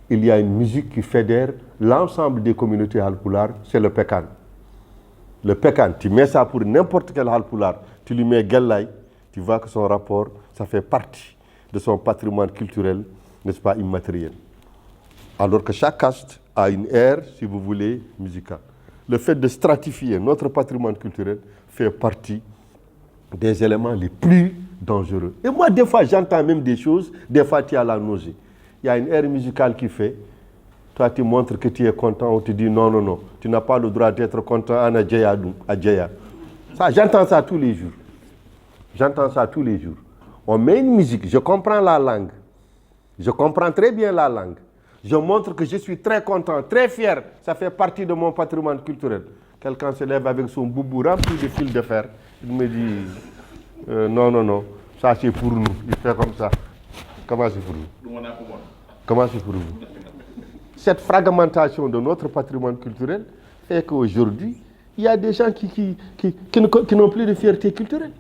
il y a une musique qui fédère l'ensemble des communautés Halpulaar, c'est le Pekan. Le Pekan, tu mets ça pour n'importe quel Halpulaar, tu lui mets Gellay, tu vois que son rapport, ça fait partie de son patrimoine culturel, n'est-ce pas, immatériel. Alors que chaque caste a une ère, si vous voulez, musicale. Le fait de stratifier notre patrimoine culturel fait partie des éléments les plus dangereux. Et moi, des fois, j'entends même des choses, des fois, tu as la nausée. Il y a une ère musicale qui fait Toi, tu montres que tu es content, on te dit non, non, non. Tu n'as pas le droit d'être content à Adjaya. Ça, j'entends ça tous les jours. J'entends ça tous les jours. On met une musique, je comprends la langue. Je comprends très bien la langue. Je montre que je suis très content, très fier. Ça fait partie de mon patrimoine culturel. Quelqu'un se lève avec son boubou rempli de fils de fer. Il me dit non, non, non, ça c'est pour nous. Il fait comme ça. Comment c'est pour vous? Comment c'est pour vous? Cette fragmentation de notre patrimoine culturel fait qu'aujourd'hui, il y a des gens qui n'ont plus de fierté culturelle.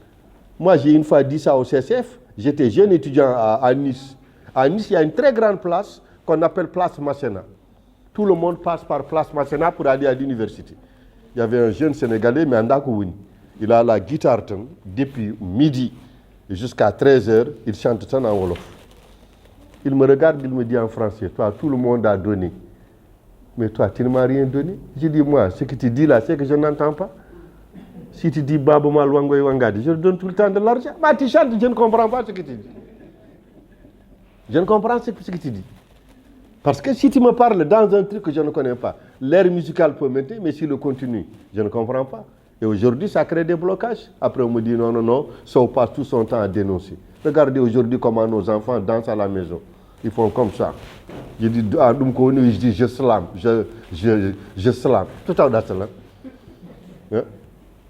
Moi, j'ai une fois dit ça au CCF. J'étais jeune étudiant à Nice. À Nice, il y a une très grande place qu'on appelle Place Masséna. Tout le monde passe par Place Masséna pour aller à l'université. Il y avait un jeune Sénégalais, Manda Kououni. Il a la guitare depuis midi jusqu'à 13h. Il chante ça en wolof. Il me regarde, il me dit en français, toi, tout le monde a donné. Mais toi, tu ne m'as rien donné. Je dis, moi, ce que tu dis là, c'est que je n'entends pas. Si tu dis Baba Mal Wangoy Wangadi, je donne tout le temps de l'argent. Bah, tu chantes, je ne comprends pas ce que tu dis. Je ne comprends pas ce que tu dis. Parce que si tu me parles dans un truc que je ne connais pas, l'air musical peut m'aider, mais si le continue, je ne comprends pas. Et aujourd'hui, ça crée des blocages. Après, on me dit non, non, non, ça on passe tout son temps à dénoncer. Regardez aujourd'hui comment nos enfants dansent à la maison. Ils font comme ça. Je dis, je dis, je slame, je slame. Tout à l'heure,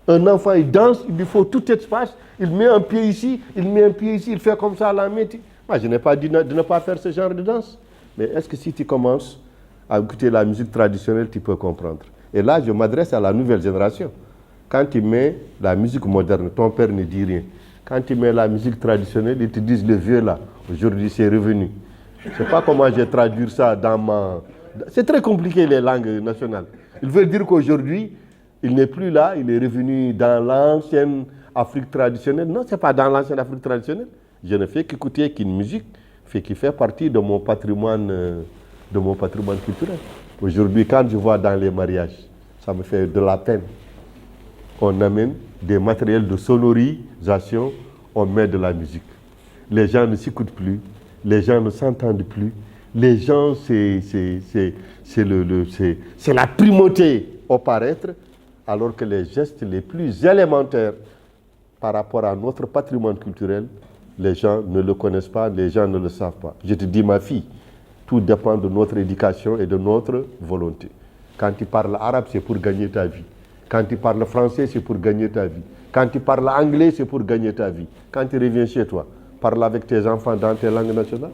un enfant, il danse, il lui faut tout espace, il met un pied ici, il fait comme ça à la métier. Moi, je n'ai pas dit de ne pas faire ce genre de danse. Mais est-ce que si tu commences à écouter la musique traditionnelle, tu peux comprendre? Et là, je m'adresse à la nouvelle génération. Quand tu mets la musique moderne, ton père ne dit rien. Quand tu mets la musique traditionnelle, ils te disent le vieux là, aujourd'hui c'est revenu. Je ne sais pas comment je vais traduire ça dans ma... C'est très compliqué les langues nationales. Il veut dire qu'aujourd'hui, il n'est plus là, il est revenu dans l'ancienne Afrique traditionnelle. Non, ce n'est pas dans l'ancienne Afrique traditionnelle. Je ne fais qu'écouter qu'une musique qui fait partie de mon patrimoine culturel. Aujourd'hui, quand je vois dans les mariages, ça me fait de la peine. On amène des matériels de sonorisation, on met de la musique. Les gens ne s'écoutent plus, les gens ne s'entendent plus. Les gens, c'est la primauté au paraître, alors que les gestes les plus élémentaires par rapport à notre patrimoine culturel, les gens ne le connaissent pas, les gens ne le savent pas. Je te dis, ma fille, tout dépend de notre éducation et de notre volonté. Quand tu parles arabe, c'est pour gagner ta vie. Quand tu parles français, c'est pour gagner ta vie. Quand tu parles anglais, c'est pour gagner ta vie. Quand tu reviens chez toi, parle avec tes enfants dans tes langues nationales.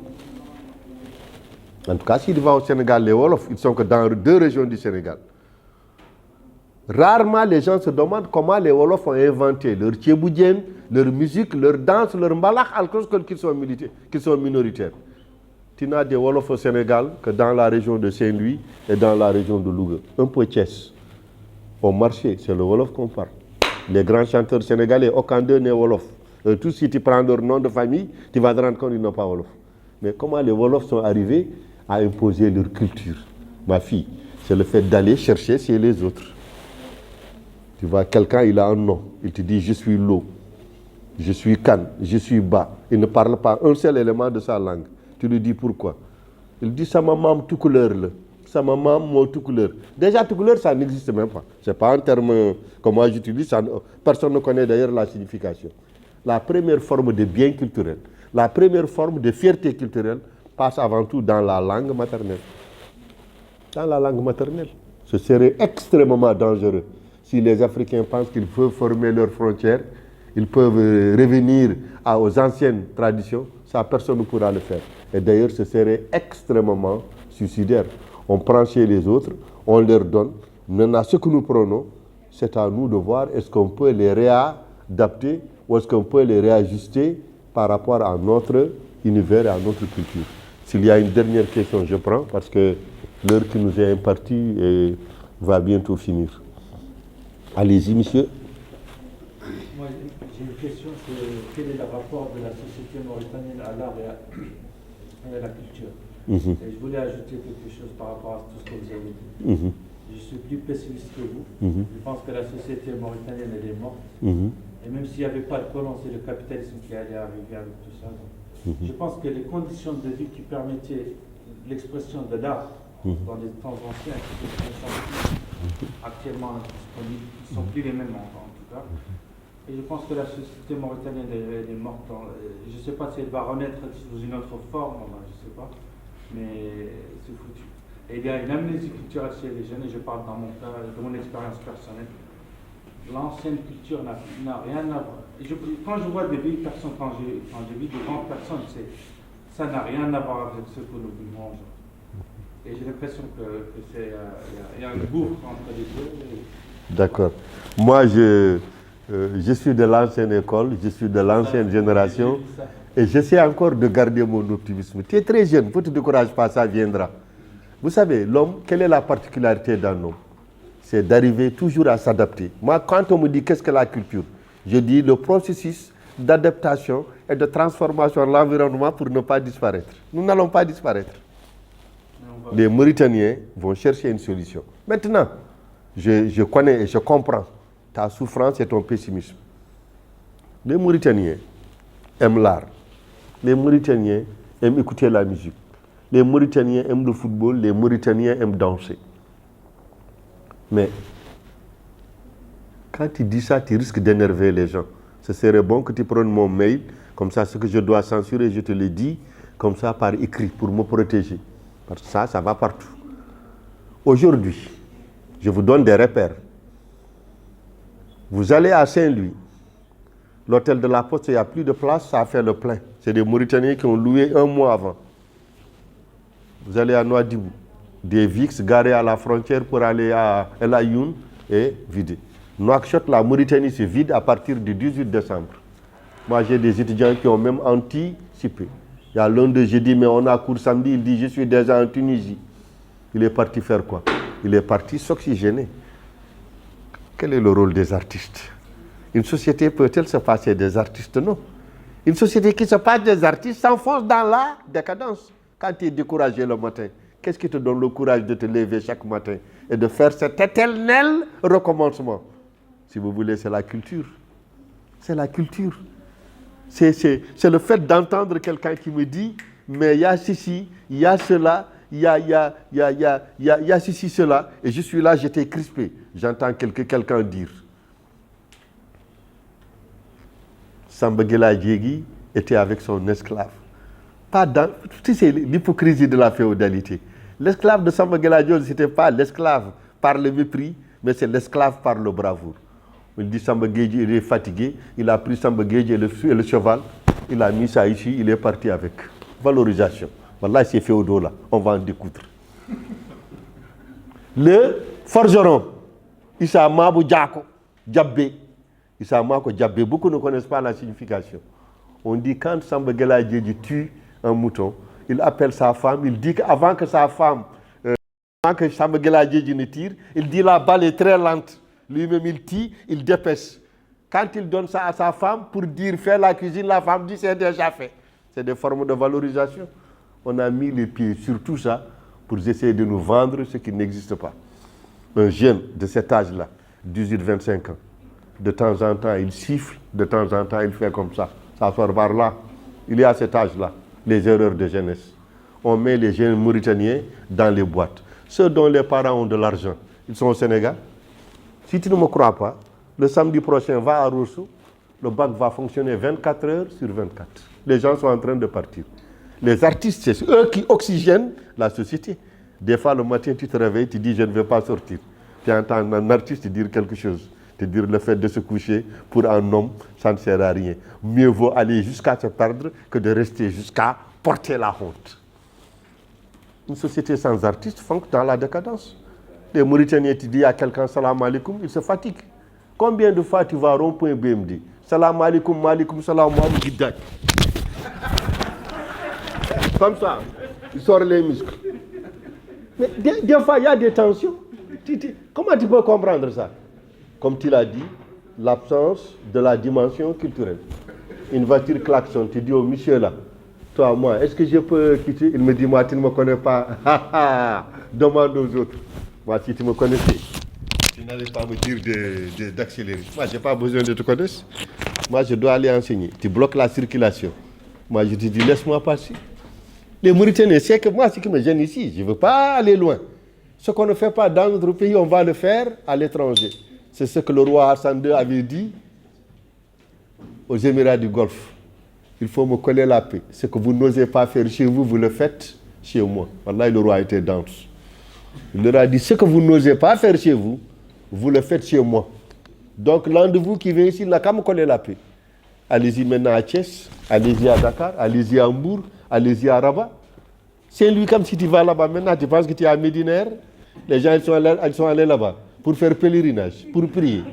En tout cas, s'il va au Sénégal, les Wolofs, ils sont que dans 2 régions du Sénégal. Rarement, les gens se demandent comment les Wolofs ont inventé leur tchéboudienne, leur musique, leur danse, leur mbalak, alors qu'ils sont minoritaires. Tu n'as des Wolofs au Sénégal que dans la région de Saint-Louis et dans la région de Louga. Un peu Thiès. Au marché, c'est le Wolof qu'on parle. Les grands chanteurs sénégalais, aucun d'eux n'est Wolof. Tous, si tu prends leur nom de famille, tu vas te rendre compte qu'ils n'ont pas Wolof. Mais comment les Wolofs sont arrivés à imposer leur culture? Ma fille, c'est le fait d'aller chercher chez les autres. Tu vois, quelqu'un, il a un nom. Il te dit, je suis Lo, je suis Kan, je suis Ba. Il ne parle pas un seul élément de sa langue. Tu lui dis pourquoi? Il dit, sa maman tout couleur là. Sa maman mon tout couleur. Déjà, tout couleur, ça n'existe même pas. Ce n'est pas un terme que moi j'utilise. Personne ne connaît d'ailleurs la signification. La première forme de bien culturel, la première forme de fierté culturelle passe avant tout dans la langue maternelle. Dans la langue maternelle. Ce serait extrêmement dangereux si les Africains pensent qu'ils peuvent former leurs frontières, ils peuvent revenir aux anciennes traditions. Ça, personne ne pourra le faire. Et d'ailleurs, ce serait extrêmement suicidaire. On prend chez les autres, on leur donne. Maintenant, ce que nous prenons, c'est à nous de voir est-ce qu'on peut les réadapter ou est-ce qu'on peut les réajuster par rapport à notre univers et à notre culture. S'il y a une dernière question, je prends parce que l'heure qui nous est impartie va bientôt finir. Allez-y, monsieur. Moi, j'ai une question, c'est quel est le rapport de la société mauritanienne à l'art et à la culture? Et je voulais ajouter quelque chose par rapport à tout ce que vous avez dit. Je suis plus pessimiste que vous. Je pense que la société mauritanienne, elle est morte. Et même s'il n'y avait pas de colons, c'est le capitalisme qui allait arriver avec tout ça. Donc, je pense que les conditions de vie qui permettaient l'expression de l'art dans des temps anciens qui ne sont plus actuellement disponibles, qui ne sont plus les mêmes en tout cas. Et je pense que la société mauritanienne est morte. Je ne sais pas si elle va renaître sous une autre forme, je ne sais pas, mais c'est foutu. Et il y a une amnésie culturelle chez les jeunes, et je parle dans mon cas, de mon expérience personnelle. L'ancienne culture n'a rien à voir. Quand je vois des vieilles personnes, quand j'ai vu des grandes personnes, ça n'a rien à voir avec ce que nous vivons aujourd'hui. Et j'ai l'impression qu'il y a un gouffre entre les deux. D'accord. Moi, je suis de l'ancienne école, je suis de l'ancienne génération et j'essaie encore de garder mon optimisme. Tu es très jeune, ne te décourage pas, ça viendra. Vous savez, l'homme, quelle est la particularité d'un homme? C'est d'arriver toujours à s'adapter. Moi, quand on me dit qu'est-ce que la culture, je dis le processus d'adaptation et de transformation de l'environnement pour ne pas disparaître. Nous n'allons pas disparaître. Les Mauritaniens vont chercher une solution. Maintenant, je connais et je comprends ta souffrance et ton pessimisme. Les Mauritaniens aiment l'art. Les Mauritaniens aiment écouter la musique. Les Mauritaniens aiment le football. Les Mauritaniens aiment danser. Mais quand tu dis ça, tu risques d'énerver les gens. Ce serait bon que tu prennes mon mail, comme ça, ce que je dois censurer, je te le dis, comme ça, par écrit, pour me protéger. Parce que ça va partout. Aujourd'hui, je vous donne des repères. Vous allez à Saint-Louis, l'hôtel de la Poste, il n'y a plus de place, ça a fait le plein. C'est des Mauritaniens qui ont loué un mois avant. Vous allez à Nouadhibou, des VIX garés à la frontière pour aller à El Ayoun et vidé. Nouakchott, la Mauritanie se vide à partir du 18 décembre. Moi, j'ai des étudiants qui ont même anticipé. Il y a l'un d'eux, j'ai dit, mais on a cours samedi, il dit, je suis déjà en Tunisie. Il est parti faire quoi? Il est parti s'oxygéner. Quel est le rôle des artistes? Une société peut-elle se passer des artistes? Non. Une société qui se passe des artistes s'enfonce dans la décadence. Quand tu es découragé le matin, qu'est-ce qui te donne le courage de te lever chaque matin et de faire cet éternel recommencement? Si vous voulez, c'est la culture. C'est la culture. C'est le fait d'entendre quelqu'un qui me dit, mais il y a ceci, il y a cela, il y a ceci, cela, et je suis là, j'étais crispé. J'entends quelqu'un dire. Samba Guela Diégui était avec son esclave. Tu sais, l'hypocrisie de la féodalité. L'esclave de Samba Guela Diégui, ce n'était pas l'esclave par le mépris, mais c'est l'esclave par le bravoure. Il dit Samba Guéji, il est fatigué, il a pris Samba Guéji et le cheval, il a mis ça ici, il est parti avec. Valorisation. Voilà, c'est féodaux là, on va en découdre. Le forgeron, Issa Mabou Djako, Djabé. Issa Mabou Djabé, beaucoup ne connaissent pas la signification. On dit quand Samba Guela Diégui tue un mouton, il appelle sa femme, il dit qu'avant que sa femme, avant que Samba Guela Diégui ne tire, il dit la balle est très lente. Lui-même, il tire, il dépêche. Quand il donne ça à sa femme pour dire faire la cuisine, la femme dit c'est déjà fait. C'est des formes de valorisation. On a mis les pieds sur tout ça pour essayer de nous vendre ce qui n'existe pas. Un jeune de cet âge-là, 18-25 ans, de temps en temps, il siffle, de temps en temps, il fait comme ça. Ça sort par là. Il est à cet âge-là, les erreurs de jeunesse. On met les jeunes Mauritaniens dans les boîtes. Ceux dont les parents ont de l'argent, ils sont au Sénégal. Si tu ne me crois pas, le samedi prochain, va à Rossou, le bac va fonctionner 24 heures sur 24. Les gens sont en train de partir. Les artistes, c'est eux qui oxygènent la société. Des fois, le matin, tu te réveilles, tu dis, je ne vais pas sortir. Tu entends un artiste dire quelque chose. Te dire le fait de se coucher, pour un homme, ça ne sert à rien. Mieux vaut aller jusqu'à se perdre que de rester jusqu'à porter la honte. Une société sans artistes fonce dans la décadence. Les Mauritaniens, tu dis à quelqu'un salam alaikum, il se fatigue. Combien de fois tu vas à rond-point BMD? Salam alaikum, malikum salam alaikum. Comme ça, il sort les muscles. Mais des fois, il y a des tensions. Comment tu peux comprendre ça? Comme tu l'as dit, l'absence de la dimension culturelle. Une voiture klaxonne, tu dis au monsieur là, toi, moi, est-ce que je peux quitter? Il me dit, moi, tu ne me connais pas. Demande aux autres. Moi, si tu me connaissais, tu n'allais pas me dire d'accélérer. Moi, je n'ai pas besoin de te connaître. Moi, je dois aller enseigner. Tu bloques la circulation. Moi, je te dis, laisse-moi passer. Les Mauritaniens, c'est que moi, ce qui me gêne ici, je ne veux pas aller loin. Ce qu'on ne fait pas dans notre pays, on va le faire à l'étranger. C'est ce que le roi Hassan II avait dit aux Émirats du Golfe. Il faut me coller la paix. Ce que vous n'osez pas faire chez vous, vous le faites chez moi. Voilà, le roi était dense. Il leur a dit, ce que vous n'osez pas faire chez vous, vous le faites chez moi. Donc l'un de vous qui vient ici, il n'a qu'à me coller la paix. Allez-y maintenant à Thiès, allez-y à Dakar, allez-y à Hambourg, allez-y à Rabat. C'est lui comme si tu vas là-bas maintenant, tu penses que tu es à Médinaire. Les gens ils sont allés là-bas pour faire pèlerinage, pour prier,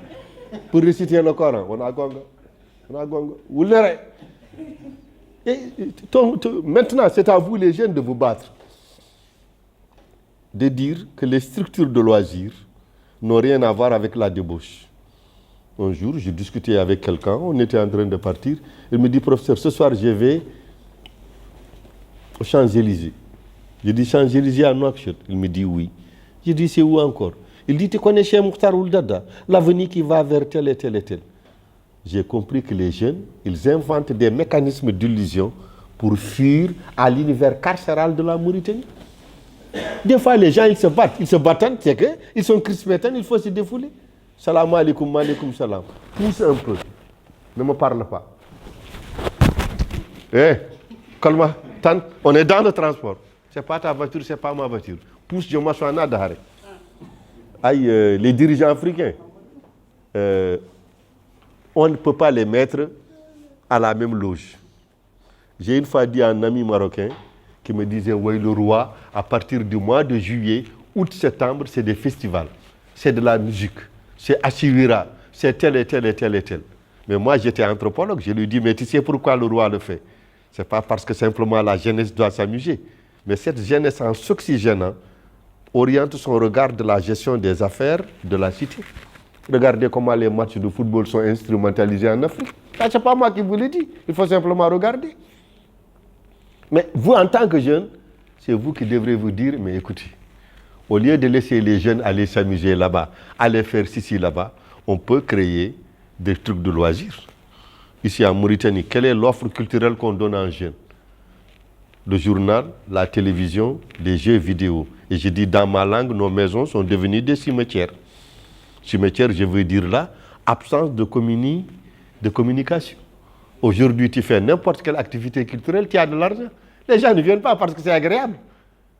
pour réciter le Coran. On a gonga. Vous l'aurez. Maintenant, c'est à vous les jeunes de vous battre. De dire que les structures de loisirs n'ont rien à voir avec la débauche. Un jour, j'ai discuté avec quelqu'un, on était en train de partir. Il me dit, professeur, ce soir, je vais aux Champs-Élysées. Je dis, Champs-Élysées à Nouakchott. Il me dit, oui. Je dis, c'est où encore? Il dit, tu connais Cheikh Mokhtar Ould Daddah, l'avenue qui va vers tel et tel et tel. J'ai compris que les jeunes, ils inventent des mécanismes d'illusion pour fuir à l'univers carcéral de la Mauritanie. Des fois, les gens, ils se battent. Ils se battent, c'est qu'ils sont crispés, il faut se défouler. Salam alaikum, malikum salam. Pousse un peu. Ne me parle pas. Calme, on est dans le transport. C'est pas ta voiture, c'est pas ma voiture. Pousse, je m'assois à Dahare. Aïe, les dirigeants africains, on ne peut pas les mettre à la même loge. J'ai une fois dit à un ami marocain qui me disait, oui, le roi, à partir du mois de juillet, août, septembre, c'est des festivals. C'est de la musique. C'est Achivira, c'est tel et tel et tel et tel. Mais moi, j'étais anthropologue, je lui dis, mais tu sais pourquoi le roi le fait? Ce n'est pas parce que simplement la jeunesse doit s'amuser. Mais cette jeunesse en s'oxygénant oriente son regard de la gestion des affaires de la cité. Regardez comment les matchs de football sont instrumentalisés en Afrique. Ce n'est pas moi qui vous le dis, il faut simplement regarder. Mais vous, en tant que jeune, c'est vous qui devrez vous dire, mais écoutez, au lieu de laisser les jeunes aller s'amuser là-bas, aller faire ceci là-bas, on peut créer des trucs de loisirs. Ici en Mauritanie, quelle est l'offre culturelle qu'on donne aux jeunes? Le journal, la télévision, des jeux vidéo. Et je dis, dans ma langue, nos maisons sont devenues des cimetières. Cimetière, je veux dire là, absence de communication. Aujourd'hui, tu fais n'importe quelle activité culturelle, tu as de l'argent. Les gens ne viennent pas parce que c'est agréable.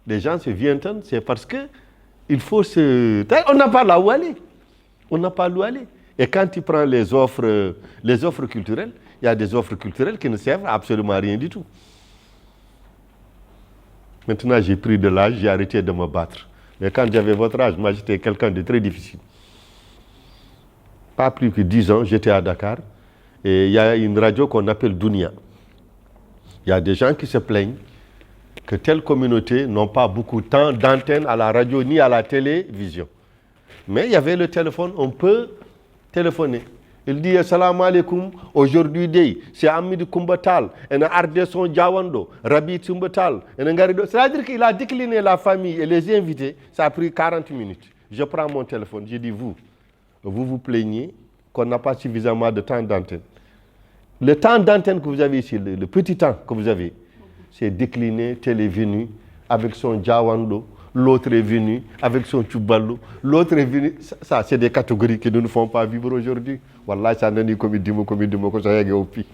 Les gens se viennent, c'est parce que il faut se... On n'a pas là où aller. On n'a pas où aller. Et quand tu prends les offres culturelles, il y a des offres culturelles qui ne servent absolument à rien du tout. Maintenant, j'ai pris de l'âge, j'ai arrêté de me battre. Mais quand j'avais votre âge, moi, j'étais quelqu'un de très difficile. Pas plus que 10 ans, j'étais à Dakar. Et il y a une radio qu'on appelle Dounia. Il y a des gens qui se plaignent que telles communautés n'ont pas beaucoup de temps d'antenne à la radio ni à la télévision. Mais il y avait le téléphone, on peut téléphoner. Il dit, assalamu alaikum, aujourd'hui, c'est Amid Kumbatal, et Ardeson Djawando, Rabi Tumbatal, c'est-à-dire qu'il a décliné la famille et les invités, ça a pris 40 minutes. Je prends mon téléphone, je dis, vous vous plaignez qu'on n'a pas suffisamment de temps d'antenne. Le temps d'antenne que vous avez ici, le petit temps que vous avez, c'est décliné, tel est venu avec son Djawando, l'autre est venu avec son Tchoubalou, l'autre est venu. Ça, c'est des catégories qui ne nous font pas vivre aujourd'hui. Wallah, ça n'a ni comme dimo, que ça y est au pi.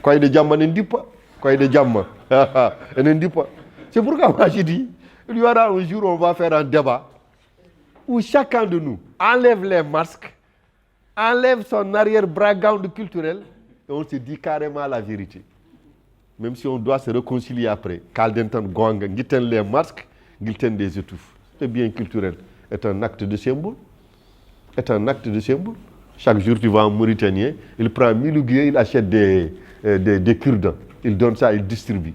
Quand il est diamant, il ne dit pas. Quand il est diamant, il ne dit pas. C'est pourquoi moi je dis, il y aura un jour où on va faire un débat où chacun de nous enlève les masques, enlève son arrière-background culturel et on se dit carrément la vérité. Même si on doit se réconcilier après. Kaldentan Gwanga, Ngiten les masques, Ngiten des étouffes. Le bien culturel est un acte de symbole. Est un acte de symbole. Chaque jour, tu vas en Mauritanie, il prend 1000 ouguiers, il achète des cure-dents. Il donne ça, il distribue.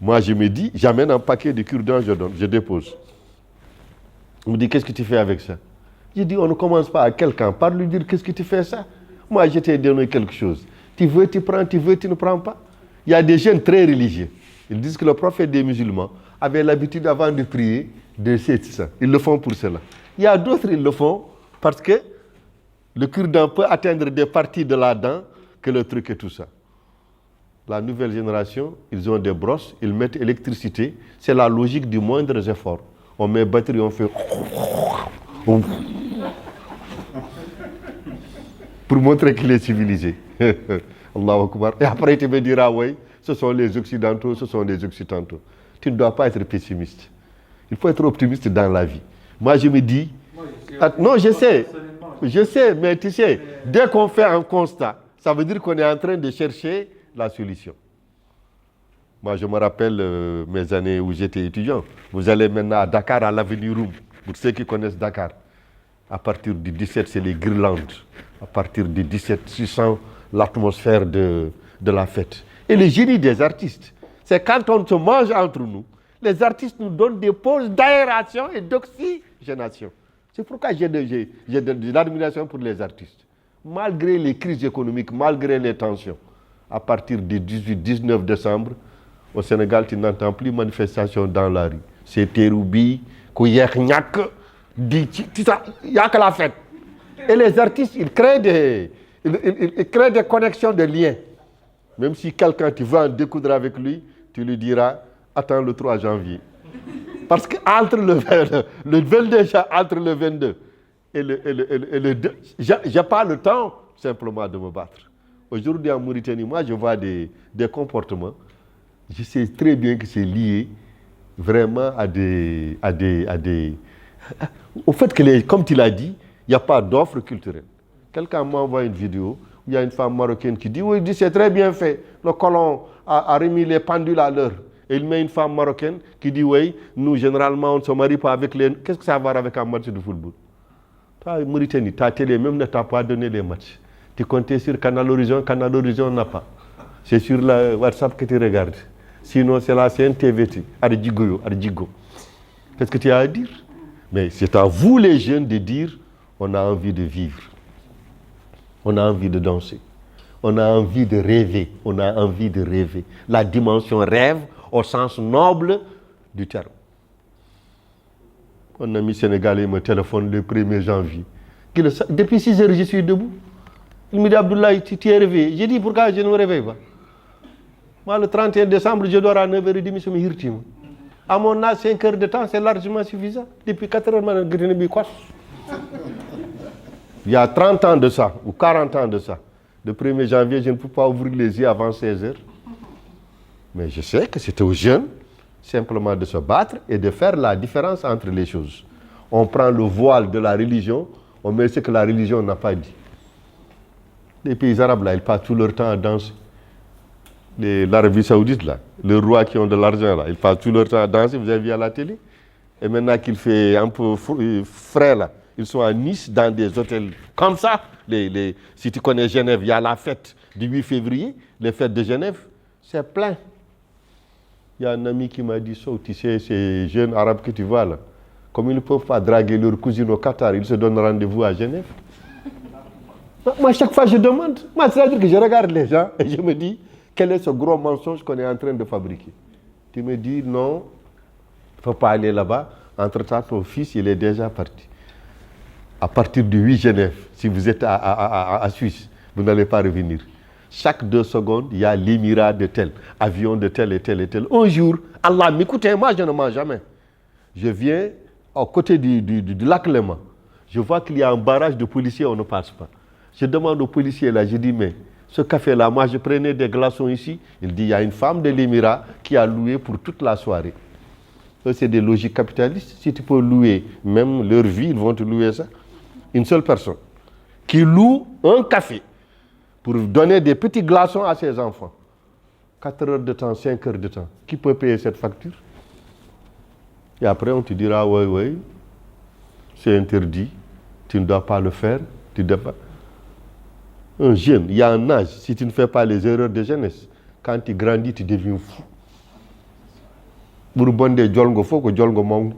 Moi, je me dis, j'amène un paquet de cure-dents, je donne, je dépose. On me dit, qu'est-ce que tu fais avec ça? Je dis, on ne commence pas à quelqu'un par lui dire, qu'est-ce que tu fais ça? Moi, je t'ai donné quelque chose. Tu veux, tu prends, tu veux, tu ne prends pas. Il y a des jeunes très religieux. Ils disent que le prophète des musulmans avait l'habitude avant de prier de ça. Ils le font pour cela. Il y a d'autres, ils le font parce que le cure-dent peut atteindre des parties de la dent que le truc et tout ça. La nouvelle génération, ils ont des brosses, ils mettent électricité. C'est la logique du moindre effort. On met batterie, on fait... pour montrer qu'il est civilisé. Allahu Akbar. Et après, tu me diras, oui, ce sont les Occidentaux, ce sont les Occidentaux. Tu ne dois pas être pessimiste. Il faut être optimiste dans la vie. Moi, je me dis... non, je sais, mais tu sais, dès qu'on fait un constat, ça veut dire qu'on est en train de chercher la solution. Moi, je me rappelle mes années où j'étais étudiant. Vous allez maintenant à Dakar, à l'avenue Roume, pour ceux qui connaissent Dakar. À partir du 17, c'est les guirlandes. À partir du 17, tu sens l'atmosphère de la fête. Et le génie des artistes, c'est quand on se mange entre nous, les artistes nous donnent des pauses d'aération et d'oxygénation. C'est pourquoi j'ai de l'admiration pour les artistes. Malgré les crises économiques, malgré les tensions, à partir du 18-19 décembre, au Sénégal, tu n'entends plus manifestation dans la rue. C'est Teroubi, Kouyek Nyak, il n'y a que la fête. Et les artistes, ils créent des connexions de liens. Même si quelqu'un, tu veux en découdre avec lui, tu lui diras, attends le 3 janvier. Parce qu'entre le 22, entre le 22 et le 2, je n'ai pas le temps simplement de me battre. Aujourd'hui en Mauritanie, moi je vois des comportements. Je sais très bien que c'est lié vraiment au fait que, comme tu l'as dit, il n'y a pas d'offre culturelle. Quelqu'un m'envoie une vidéo où il y a une femme marocaine qui dit, oui, c'est très bien fait. Le colon a remis les pendules à l'heure. Et il met une femme marocaine qui dit, oui, nous généralement on ne se marie pas avec les... Qu'est-ce que ça va avoir avec un match de football? Toi, Mauritanie, ta télé même ne t'a pas donné les matchs. Tu comptais sur Canal Horizon n'a pas. C'est sur la WhatsApp que tu regardes. Sinon, c'est la CNTV, Arjigo. Qu'est-ce que tu as à dire? Mais c'est à vous les jeunes de dire, on a envie de vivre. On a envie de danser. On a envie de rêver. On a envie de rêver. La dimension rêve au sens noble du terme. Un ami sénégalais me téléphone le 1er janvier. Depuis 6 heures, je suis debout. Il me dit, Abdoulaye, tu es réveillé. J'ai dit, pourquoi je ne me réveille pas? Moi, le 31 décembre, je dors à 9h30, je me hirtime. À mon âge, 5 heures de temps, c'est largement suffisant. Depuis 4 heures, je ne suis pas. Il y a 30 ans de ça, ou 40 ans de ça. Le 1er janvier, je ne peux pas ouvrir les yeux avant 16 heures. Mais je sais que c'est aux jeunes simplement de se battre et de faire la différence entre les choses. On prend le voile de la religion, on met ce que la religion n'a pas dit. Les pays arabes, là, ils passent tout leur temps à danser. L'Arabie Saoudite, là, les rois qui ont de l'argent, là, ils passent tout leur temps à danser, vous avez vu à la télé. Et maintenant qu'il fait un peu frais, là, ils sont à Nice dans des hôtels comme ça. Si tu connais Genève, il y a la fête du 8 février, les fêtes de Genève, c'est plein. Il y a un ami qui m'a dit, tu sais, ces jeunes arabes que tu vois là, comme ils ne peuvent pas draguer leur cousine au Qatar, ils se donnent rendez-vous à Genève. Moi, chaque fois, je demande. Moi, c'est-à-dire que je regarde les gens et je me dis, quel est ce gros mensonge qu'on est en train de fabriquer? Tu me dis, non, il ne faut pas aller là-bas. Entre-temps, ton fils, il est déjà parti. À partir du 8 Genève, si vous êtes à Suisse, vous n'allez pas revenir. Chaque 2 secondes, il y a l'émirat de tel, avion de tel et tel et tel. Un jour, Allah m'écoutez, moi je ne mens jamais. Je viens à côté du lac Léman. Je vois qu'il y a un barrage de policiers, on ne passe pas. Je demande aux policiers là, je dis, mais ce café-là, moi je prenais des glaçons ici. Il dit, il y a une femme de l'émirat qui a loué pour toute la soirée. C'est des logiques capitalistes. Si tu peux louer même leur vie, ils vont te louer ça. Une seule personne qui loue un café pour donner des petits glaçons à ses enfants. 4 heures de temps, 5 heures de temps. Qui peut payer cette facture? Et après, on te dira, oui, c'est interdit. Tu ne dois pas le faire. Tu dois pas... Un jeune, il y a un âge. Si tu ne fais pas les erreurs de jeunesse, quand tu grandis, tu deviens fou. Pour bonde jolgo faut que jolgo mong.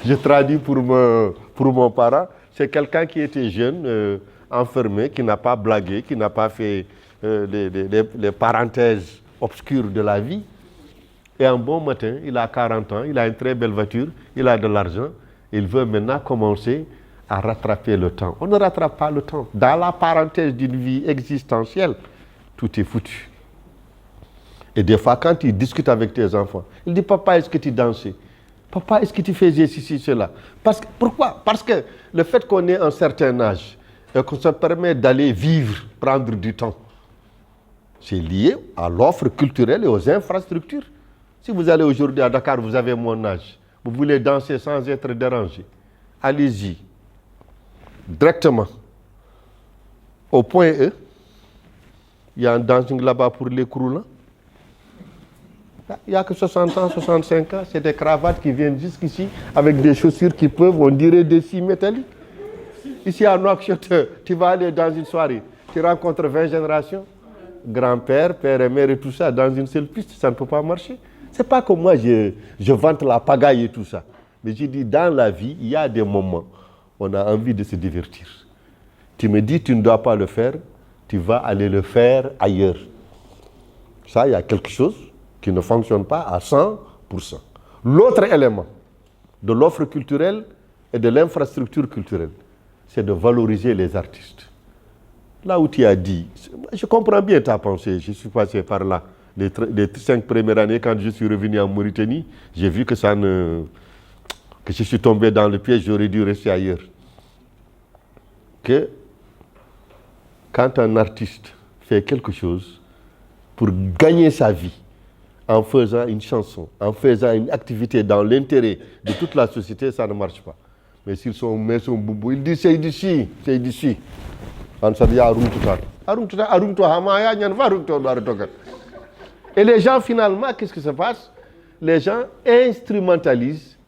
Je traduis pour mon parent. C'est quelqu'un qui était jeune, enfermé, qui n'a pas blagué, qui n'a pas fait les parenthèses obscures de la vie. Et un bon matin, il a 40 ans, il a une très belle voiture, il a de l'argent. Il veut maintenant commencer à rattraper le temps. On ne rattrape pas le temps. Dans la parenthèse d'une vie existentielle, tout est foutu. Et des fois, quand tu discutes avec tes enfants, ils disent, papa, est-ce que tu dansais? Papa, est-ce que tu faisais ceci, cela? Pourquoi? Parce que le fait qu'on ait un certain âge et qu'on se permet d'aller vivre, prendre du temps, c'est lié à l'offre culturelle et aux infrastructures. Si vous allez aujourd'hui à Dakar, vous avez mon âge, vous voulez danser sans être dérangé, allez-y, directement, au point E. Il y a un dancing là-bas pour les croulants. Il n'y a que 60 ans, 65 ans, c'est des cravates qui viennent jusqu'ici avec des chaussures qui peuvent, on dirait, des scies métalliques. Ici à Nouakchott, tu vas aller dans une soirée, tu rencontres 20 générations, grand-père, père et mère et tout ça, dans une seule piste, ça ne peut pas marcher. C'est pas comme moi, je vante la pagaille et tout ça. Mais je dis, dans la vie, il y a des moments où on a envie de se divertir. Tu me dis, tu ne dois pas le faire, tu vas aller le faire ailleurs. Ça, il y a quelque chose qui ne fonctionne pas à 100%. L'autre élément de l'offre culturelle et de l'infrastructure culturelle, c'est de valoriser les artistes. Là où tu as dit, je comprends bien ta pensée, je suis passé par là. Les 5 premières années, quand je suis revenu en Mauritanie, j'ai vu que je suis tombé dans le piège, j'aurais dû rester ailleurs. Que quand un artiste fait quelque chose pour gagner sa vie, en faisant une chanson, en faisant une activité dans l'intérêt de toute la société, ça ne marche pas. Mais s'ils met son boubou, il dit c'est d'ici, c'est d'ici. Et les gens, finalement, qu'est-ce qui se passe? Les gens instrumentalisent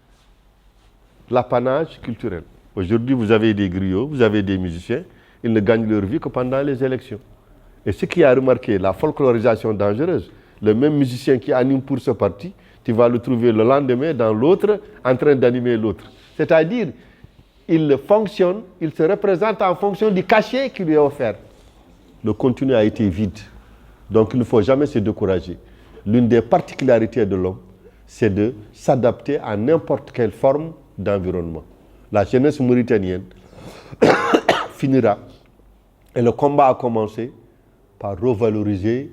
l'apanage culturel. Aujourd'hui, vous avez des griots, vous avez des musiciens, ils ne gagnent leur vie que pendant les élections. Et ce qui a remarqué, la folklorisation dangereuse, le même musicien qui anime pour ce parti, tu vas le trouver le lendemain dans l'autre, en train d'animer l'autre. C'est-à-dire, il fonctionne, il se représente en fonction du cachet qui lui est offert. Le contenu a été vide. Donc, il ne faut jamais se décourager. L'une des particularités de l'homme, c'est de s'adapter à n'importe quelle forme d'environnement. La jeunesse mauritanienne finira, et le combat a commencé par revaloriser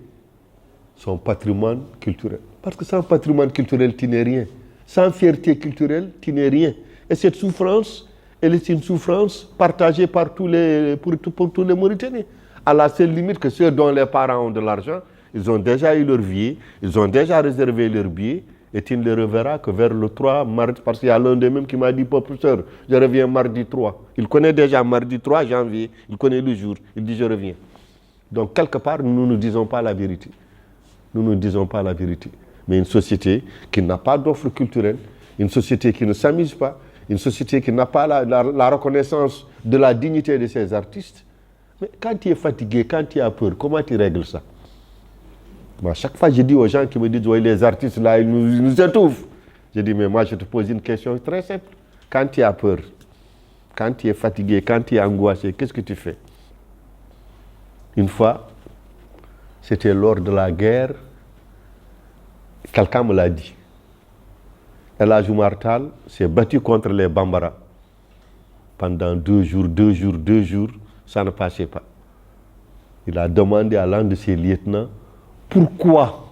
son patrimoine culturel. Parce que sans patrimoine culturel, tu n'es rien. Sans fierté culturelle, tu n'es rien. Et cette souffrance, elle est une souffrance partagée par pour tous les Mauritaniens. À la seule limite que ceux dont les parents ont de l'argent, ils ont déjà eu leur billet, ils ont déjà réservé leur billet, et tu ne les reverras que vers le 3 mardi, parce qu'il y a l'un d'eux même qui m'a dit, professeur, je reviens mardi 3. Il connaît déjà mardi 3 janvier, il connaît le jour, il dit je reviens. Donc quelque part, nous ne disons pas la vérité. Nous ne disons pas la vérité. Mais une société qui n'a pas d'offre culturelle, une société qui ne s'amuse pas, une société qui n'a pas la reconnaissance de la dignité de ses artistes. Mais quand tu es fatigué, quand tu as peur, comment tu règles ça? Moi, chaque fois, je dis aux gens qui me disent, oui, les artistes là, ils nous étouffent. Je dis, mais moi, je te pose une question très simple. Quand tu as peur, quand tu es fatigué, quand tu es angoissé, qu'est-ce que tu fais? Une fois, c'était lors de la guerre, quelqu'un me l'a dit. El Hadj Oumar Tall s'est battu contre les Bambara. Pendant 2 jours, ça ne passait pas. Il a demandé à l'un de ses lieutenants, pourquoi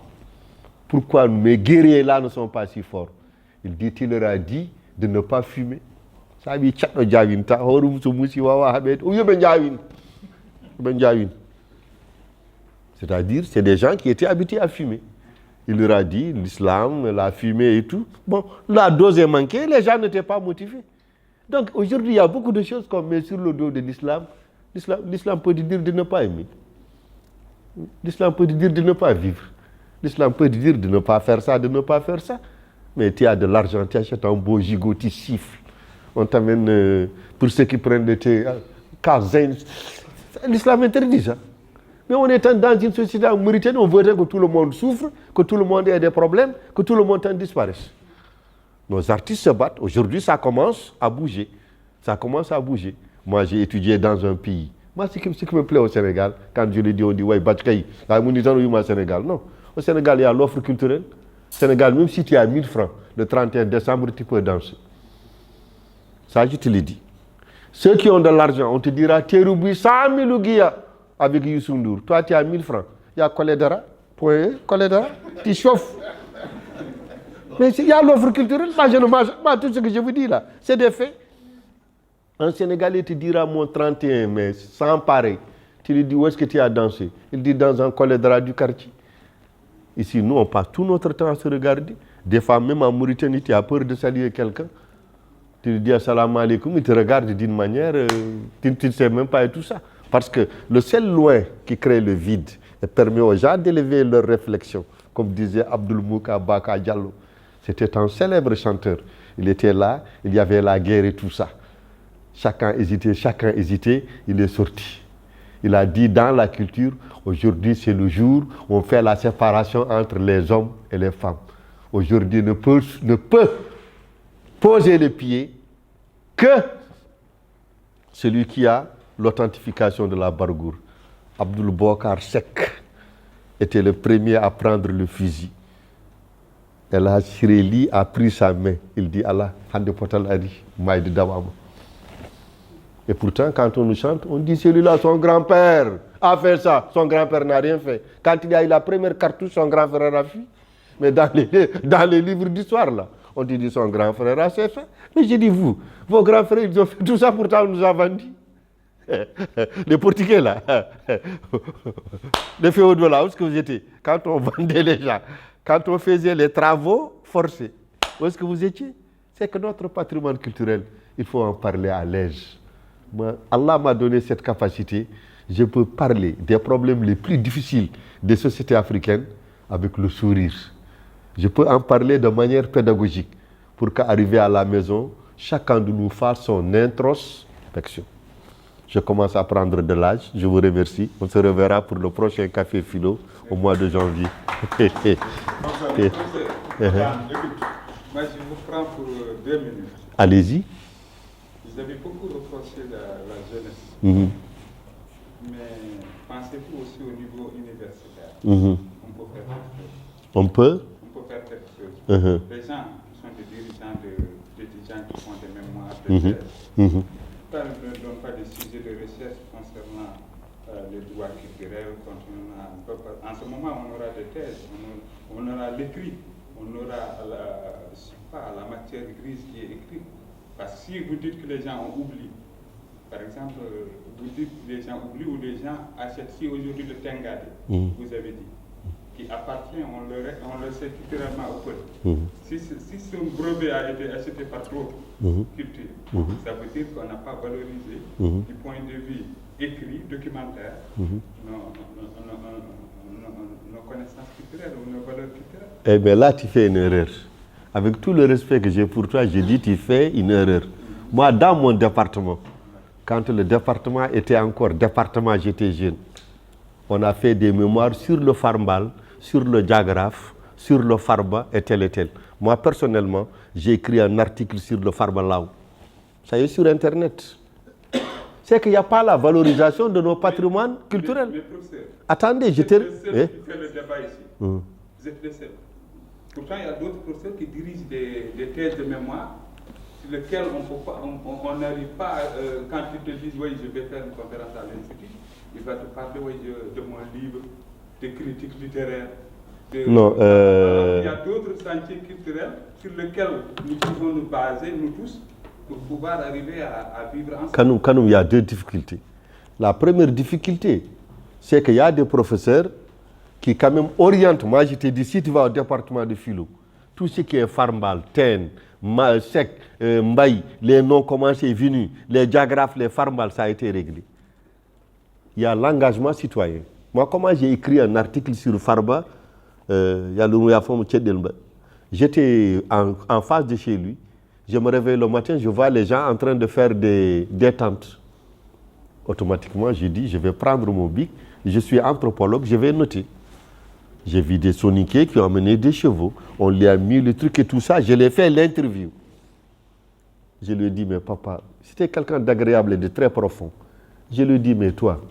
mes guerriers là ne sont pas si forts? Il leur a dit de ne pas fumer. C'est-à-dire, c'est des gens qui étaient habitués à fumer. Il leur a dit l'islam, la fumée et tout. Bon, la dose est manquée, les gens n'étaient pas motivés. Donc aujourd'hui, il y a beaucoup de choses qu'on met sur le dos de l'islam. L'islam peut dire de ne pas aimer. L'islam peut dire de ne pas vivre. L'islam peut dire de ne pas faire ça, de ne pas faire ça. Mais tu as de l'argent, tu achètes un beau gigot, tu siffles. On t'amène, pour ceux qui prennent le thé, l'islam interdit ça. Mais on est dans une société en Mauritanie, on voudrait que tout le monde souffre, que tout le monde ait des problèmes, que tout le monde disparaisse. Nos artistes se battent. Aujourd'hui, ça commence à bouger. Ça commence à bouger. Moi, j'ai étudié dans un pays. Moi, ce qui me plaît au Sénégal, quand je le dis, on dit, ouais, Batchkaï, au Sénégal. Non. Au Sénégal, il y a l'offre culturelle. Au Sénégal, même si tu as 1000 francs, le 31 décembre, tu peux danser. Ça, je te l'ai dit. Ceux qui ont de l'argent, on te dira, tu es rubis 100 000 ouguiya avec Youssou Ndour. Toi, tu as 1000 francs. Il y a Koledara, point, Koledara, tu chauffes. Mais il y a l'offre culturelle, moi je ne mange pas tout ce que je vous dis là, c'est des faits. Un Sénégalais te dira mon 31 mai, sans pareil. Tu lui dis où est-ce que tu as dansé? Il dit dans un Koledara du quartier. Ici, nous, on passe tout notre temps à se regarder. Des fois, même en Mauritanie, tu as peur de saluer quelqu'un. Tu lui dis assalamu alaikum, il te regarde d'une manière, tu ne sais même pas et tout ça. Parce que le seul loin qui crée le vide et permet aux gens d'élever leur réflexion, comme disait Abdul Mouka Baka Diallo, c'était un célèbre chanteur. Il était là, il y avait la guerre et tout ça. Chacun hésitait, il est sorti. Il a dit dans la culture, aujourd'hui c'est le jour où on fait la séparation entre les hommes et les femmes. Aujourd'hui ne peut poser les pieds que celui qui a l'authentification de la Bargour. Abdul Bokar Sek était le premier à prendre le fusil. El Hachireli a pris sa main. Il dit Allah, Hande Potal Ari, Maïd Dawama. Et pourtant, quand on nous chante, on dit celui-là, son grand-père a fait ça. Son grand-père n'a rien fait. Quand il a eu la première cartouche, son grand-frère a fui. Mais dans les livres d'histoire, là, on dit son grand-frère a fait. Mais j'ai dit, vous, vos grands-frères, ils ont fait tout ça, pourtant on nous a vendu. Les Portugais, là, les féodaux, là, où est-ce que vous étiez? Quand on vendait les gens, quand on faisait les travaux forcés, où est-ce que vous étiez? C'est que notre patrimoine culturel, il faut en parler à l'aise. Moi, Allah m'a donné cette capacité. Je peux parler des problèmes les plus difficiles des sociétés africaines avec le sourire. Je peux en parler de manière pédagogique pour qu'arrivé à la maison, chacun de nous fasse son introspection. Je commence à prendre de l'âge. Je vous remercie. On se reverra pour le prochain Café Philo au mois de janvier. Écoute, moi je vous prends pour 2 minutes. Allez-y. Vous avez beaucoup reproché la jeunesse. Mais pensez-vous aussi au niveau universitaire? On peut faire quelque chose. On peut faire quelque chose. Les gens qui sont des dirigeants d'étudiants qui font des mémoires, des thèses, quand ils ne donnent pas des sujets de recherche concernant les droits culturels, en ce moment on aura des thèses, on aura l'écrit, on aura la matière grise qui est écrite. Parce que si vous dites que les gens ont oublié, par exemple, vous dites que les gens oublient ou les gens achètent, si aujourd'hui le Tengade, vous avez dit, qui appartient, on le sait culturellement au peuple. Si ce brevet a été acheté par trop culture, ça veut dire qu'on n'a pas valorisé du point de vue écrit, documentaire, nos connaissances culturelles ou nos valeurs culturelles. Eh bien là, tu fais une erreur. Avec tout le respect que j'ai pour toi, je dis tu fais une erreur. Moi, dans mon département, quand le département était encore département, j'étais jeune, on a fait des mémoires sur le Farmbal, sur le diagraphe, sur le Farba et tel et tel. Moi, personnellement, j'ai écrit un article sur le Farba Lao. Ça y est, sur Internet. C'est qu'il n'y a pas la valorisation de nos patrimoines culturels. Mais professeur, attendez, je te... Vous êtes le seul qui fait le débat ici. Vous êtes le seul. Pourtant, il y a d'autres professeurs qui dirigent des thèses de mémoire sur lesquelles on n'arrive pas, quand ils te disent « oui, je vais faire une conférence à l'Institut », il va te parler oui, de mon livre, de critique littéraire. Non, il y a d'autres sentiers culturels sur lesquels nous pouvons nous baser, nous tous, pour pouvoir arriver à vivre ensemble. Kanoum, il y a 2 difficultés. La première difficulté, c'est qu'il y a des professeurs qui quand même orientent. Moi, je te dis, si tu vas au département de philo, tout ce qui est Farmbal, Ten, Sec, Mbaye, les noms commencés venus, les diagraphes, les Farmbal, ça a été réglé. Il y a l'engagement citoyen. Moi, comment j'ai écrit un article sur Farba, j'étais en face de chez lui, je me réveille le matin, je vois les gens en train de faire des tentes. Automatiquement, j'ai dit, je vais prendre mon bic, je suis anthropologue, je vais noter. J'ai vu des soniquets qui ont amené des chevaux, on lui a mis le truc et tout ça, je l'ai fait l'interview. Je lui ai dit, mais papa, c'était quelqu'un d'agréable et de très profond. Je lui ai dit, mais toi,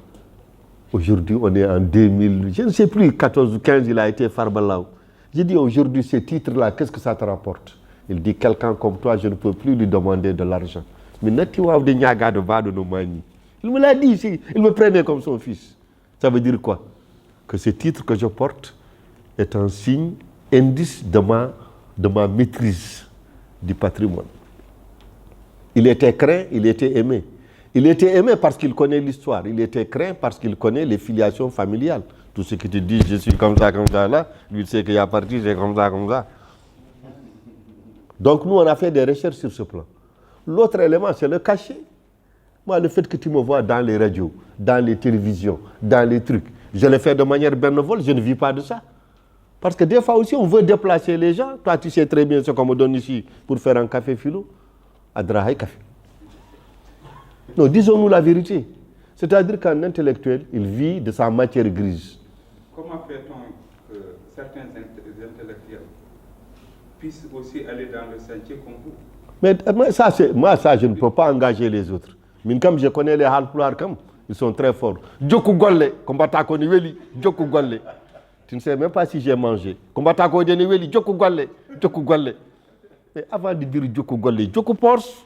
aujourd'hui on est en 2000, je ne sais plus, 14 ou 15, il a été Farbalao. J'ai dit, aujourd'hui, ces titres-là, qu'est-ce que ça te rapporte? Il dit, quelqu'un comme toi, je ne peux plus lui demander de l'argent. Mais Natiwav de Niaga de Vado no Mani. Il me l'a dit ici, il me prenait comme son fils. Ça veut dire quoi? que ce titre que je porte est un signe, indice de ma maîtrise du patrimoine. Il était craint, il était aimé. Il était aimé parce qu'il connaît l'histoire. Il était craint parce qu'il connaît les filiations familiales. Tout ce qui te dit, je suis comme ça, là, lui il sait qu'il y a parti, c'est comme ça, comme ça. Donc nous, on a fait des recherches sur ce plan. L'autre élément, c'est le cachet. Moi, le fait que tu me vois dans les radios, dans les télévisions, dans les trucs, je le fais de manière bénévole, je ne vis pas de ça. Parce que des fois aussi, on veut déplacer les gens. Toi, tu sais très bien ce qu'on me donne ici pour faire un café philo. Adrahaï café. Non, disons-nous la vérité. C'est-à-dire qu'un intellectuel, il vit de sa matière grise. Comment fait-on que certains intellectuels puissent aussi aller dans le sentier comme vous? Mais ça, je ne peux pas engager les autres. Mais comme je connais les Halpulaar, ils sont très forts. Djoku Golle, combattant Koni Weli, Djoku Golle. Tu ne sais même pas si j'ai mangé. Combattant Koni Weli, Djoku Golle, Djoku Golle. Mais avant de dire Djoku Golle, Djoku Porsche.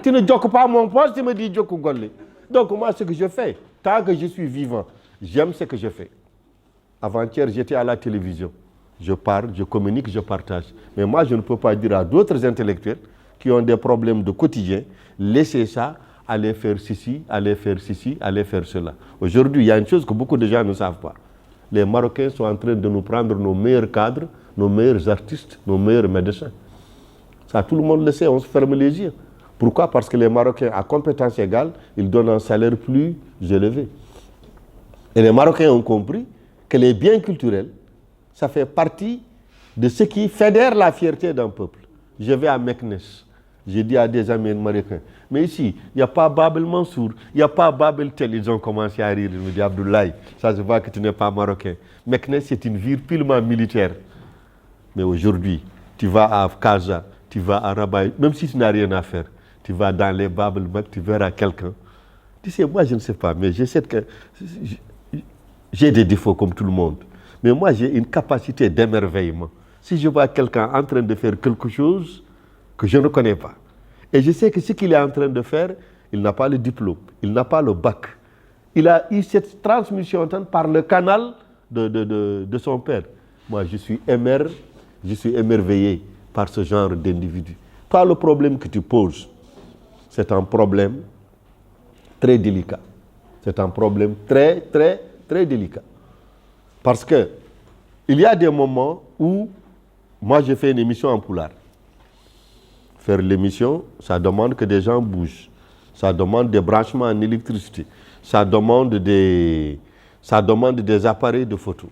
Tu ne djoku pas mon poste, tu me dis Djoku Golle. Donc moi, ce que je fais, tant que je suis vivant, j'aime ce que je fais. Avant-hier, j'étais à la télévision. Je parle, je communique, je partage. Mais moi, je ne peux pas dire à d'autres intellectuels qui ont des problèmes de quotidien, laissez ça, allez faire ceci, allez faire ceci, allez faire cela. Aujourd'hui, il y a une chose que beaucoup de gens ne savent pas. Les Marocains sont en train de nous prendre nos meilleurs cadres, nos meilleurs artistes, nos meilleurs médecins. Ça, tout le monde le sait, on se ferme les yeux. Pourquoi? Parce que les Marocains, à compétence égale, ils donnent un salaire plus élevé. Et les Marocains ont compris que les biens culturels, ça fait partie de ce qui fédère la fierté d'un peuple. Je vais à Meknes, j'ai dit à des amis marocains, mais ici, il n'y a pas Babel Mansour, il n'y a pas Babel Tel. Ils ont commencé à rire, ils me disent Abdoulaye, ça se voit que tu n'es pas marocain. Meknes, c'est une ville purement militaire. Mais aujourd'hui, tu vas à Kaza, tu vas à Rabat, même si tu n'as rien à faire, tu vas dans les Babel Mak, tu verras quelqu'un. Tu sais, moi je ne sais pas, mais j'ai des défauts comme tout le monde. Mais moi j'ai une capacité d'émerveillement. Si je vois quelqu'un en train de faire quelque chose que je ne connais pas, et je sais que ce qu'il est en train de faire, il n'a pas le diplôme, il n'a pas le bac. Il a eu cette transmission par le canal de son père. Moi je suis émerveillé par ce genre d'individu. Toi, le problème que tu poses, c'est un problème très délicat. C'est un problème très, très, très délicat. Parce que il y a des moments où, moi j'ai fait une émission en Pulaar. Faire l'émission, ça demande que des gens bougent. Ça demande des branchements en électricité. Ça demande des appareils de photo.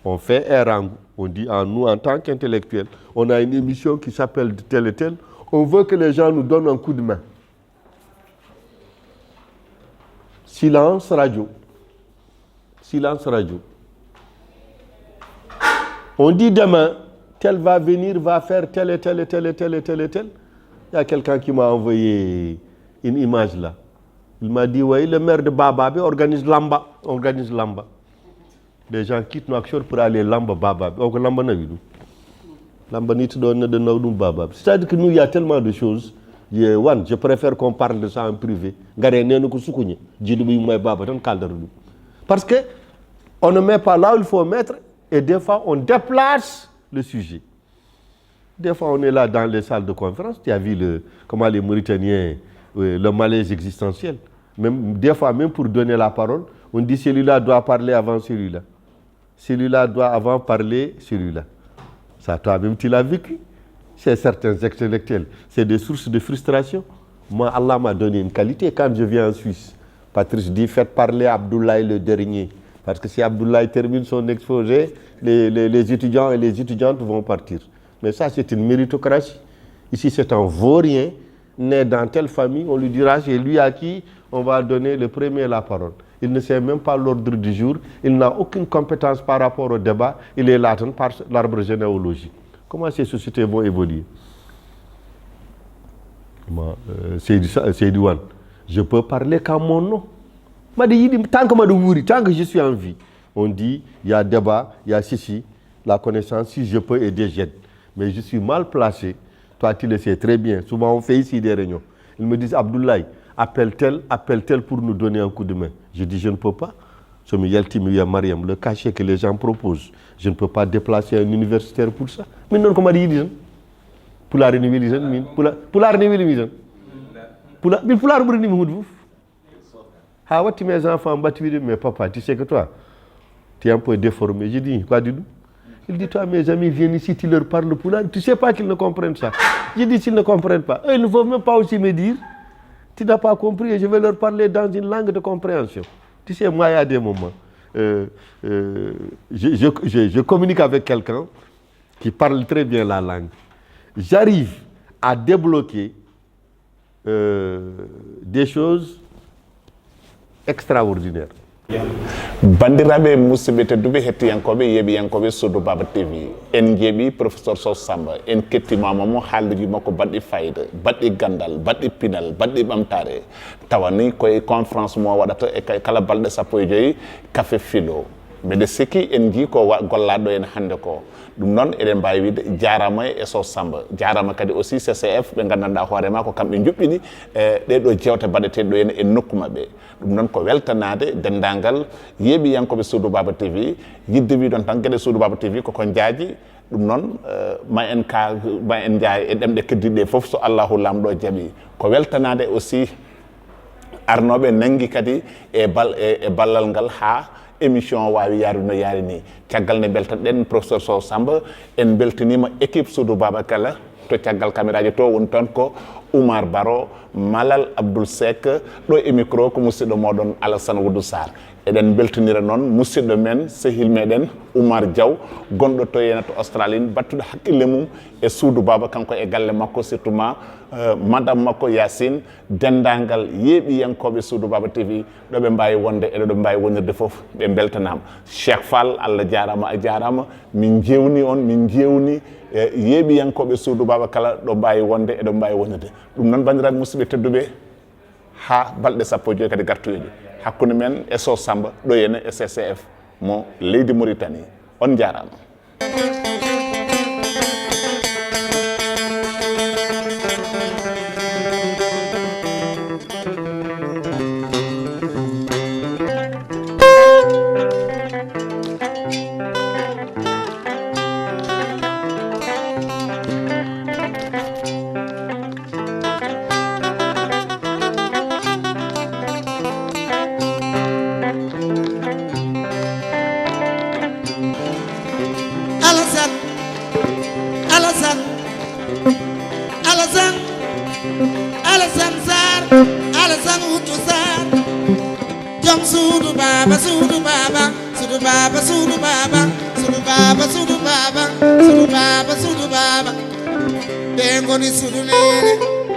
On fait un rang. On dit à nous, en tant qu'intellectuels, on a une émission qui s'appelle tel et tel. On veut que les gens nous donnent un coup de main. Silence radio. Silence radio. On dit demain, tel va venir, va faire tel et tel et tel et tel et tel et tel. Il y a quelqu'un qui m'a envoyé une image là. Il m'a dit, oui, le maire de Bababé organise Lamba. Les gens quittent Nouakchott pour aller Lamba Bababé. C'est-à-dire que nous, il y a tellement de choses. Je préfère qu'on parle de ça en privé. Parce qu'on ne met pas là où il faut mettre et des fois on déplace le sujet. Des fois on est là dans les salles de conférence, tu as vu comment les Mauritaniens, le malaise existentiel. Des fois même pour donner la parole, on dit celui-là doit parler avant celui-là. Celui-là doit avant parler celui-là. Ça toi-même tu l'as vécu. Chez certains intellectuels, c'est des sources de frustration. Moi, Allah m'a donné une qualité quand je viens en Suisse. Patrice dit, faites parler Abdoulaye le dernier. Parce que si Abdoulaye termine son exposé, les étudiants et les étudiantes vont partir. Mais ça, c'est une méritocratie. Ici, c'est un vaurien, né dans telle famille, on lui dira, c'est lui à qui on va donner le premier la parole. Il ne sait même pas l'ordre du jour, il n'a aucune compétence par rapport au débat, il est latent par l'arbre généalogique. Comment ces sociétés vont évoluer? Moi, c'est Douane. Je peux parler qu'à mon nom. Tant que je suis en vie, on dit, il y a débat, il y a ceci, la connaissance, si je peux aider, j'aide. Mais je suis mal placé. Toi, tu le sais très bien. Souvent, on fait ici des réunions. Ils me disent, Abdoulaye, appelle tel pour nous donner un coup de main. Je dis, je ne peux pas. somi yaltimi wiya Mariam, le cachet que les gens proposent, je ne peux pas déplacer un universitaire pour ça. Min non ko mari yidi tan pulaar ni weli tan min pulaar ni weli mi tan pulaar ɓuri ni mi hunde fof ha watti mes enfants mbatti wiide mais papa tu sais que toi tu es un peu déformé. Je dis quoi du tout? Il dit toi mes amis viennent ici, tu leur parles pulaar, tu sais pas qu'ils ne comprennent ça. Je dis s'ils ne comprennent pas, eux, ils ne vont même pas aussi me dire tu n'as pas compris et je vais leur parler dans une langue de compréhension. Tu sais, moi il y a des moments je communique avec quelqu'un qui parle très bien la langue. J'arrive à débloquer des choses extraordinaires. bandiraɓe musidɓe tedduɓe hettiyankoɓe yeeɓiyankoɓe Sodou Baba TV en jeeɓi professeur Sow Samba en kettimama mo haalduji makko baɗɗi fayida baɗɗi gandal baɗɗi pinal baɗɗi ɓamtare tawani koye conférence mo waɗata e kala balɗe 15 café philo mbeɗe sikki en jii ko gollaɗo en hannde ko ɗum noon eɗen mbawi wiide jarama e Sow Samba jarama kadi aussi CCF ɓe gandanɗa hoorema ko kamɓe juɓɓini ɗeɗo jewte baɗeteɗo en e nokku mabɓe ɗum noon ko weltanade dendagal yeeɓiyankoɓe Sodou Baba TV yidde wi ɗon tan gueɗe Sodou Baba TV koko jaaji ɗum noon ma en jaay e ɗemɗe keddiɗe foof so Allahu lamɗo jaaɓi ko weltanade aussi arnoɓe nangui kadi e ballal ngal ha émission wawi yarude no yaari ni caggal ne beltanɗen professeur Sow Samba en beltanima équipe Sodou Baba kala to caggal caméraji to woni toon ko Oumar Baro Malal Abdoul Seck ɗo e micro ko musidɗo moɗon Alassane Woudou Sarr eɗen beltanira noon musidɗo men sehil meɗen Oumar Diaw gonɗo to yana to Australie battuɗo haqqille mum e Sodou Baba kanko e galle makko surtout ma madame makko Yacine dendagal yeeɓiyankoɓe Sodou Baba TV ɗo ɓe mbawi wonde e ɗo mbawi wonirde foof ɓe beltanama Cheikh Fall Allah jarama a jarama min jewni on min jewni yeeɓiyankoɓe Sodou Baba kala ɗo mbawi wonde eɗo mbawi wonirde ɗum noon bandiraɓe musidɓe tedduɓe ha balɗe 15 kadi gartuyeji hakkude men e Sow Samba ɗo henne e CCF mo leydi Mauritanie on jarama. Sodou Baba, Sodou Baba, Sodou Baba, Sodou Baba, Sodou Baba, Sodou Baba, Sodou Baba, Sodou Baba, Bengoni Sodou Nene.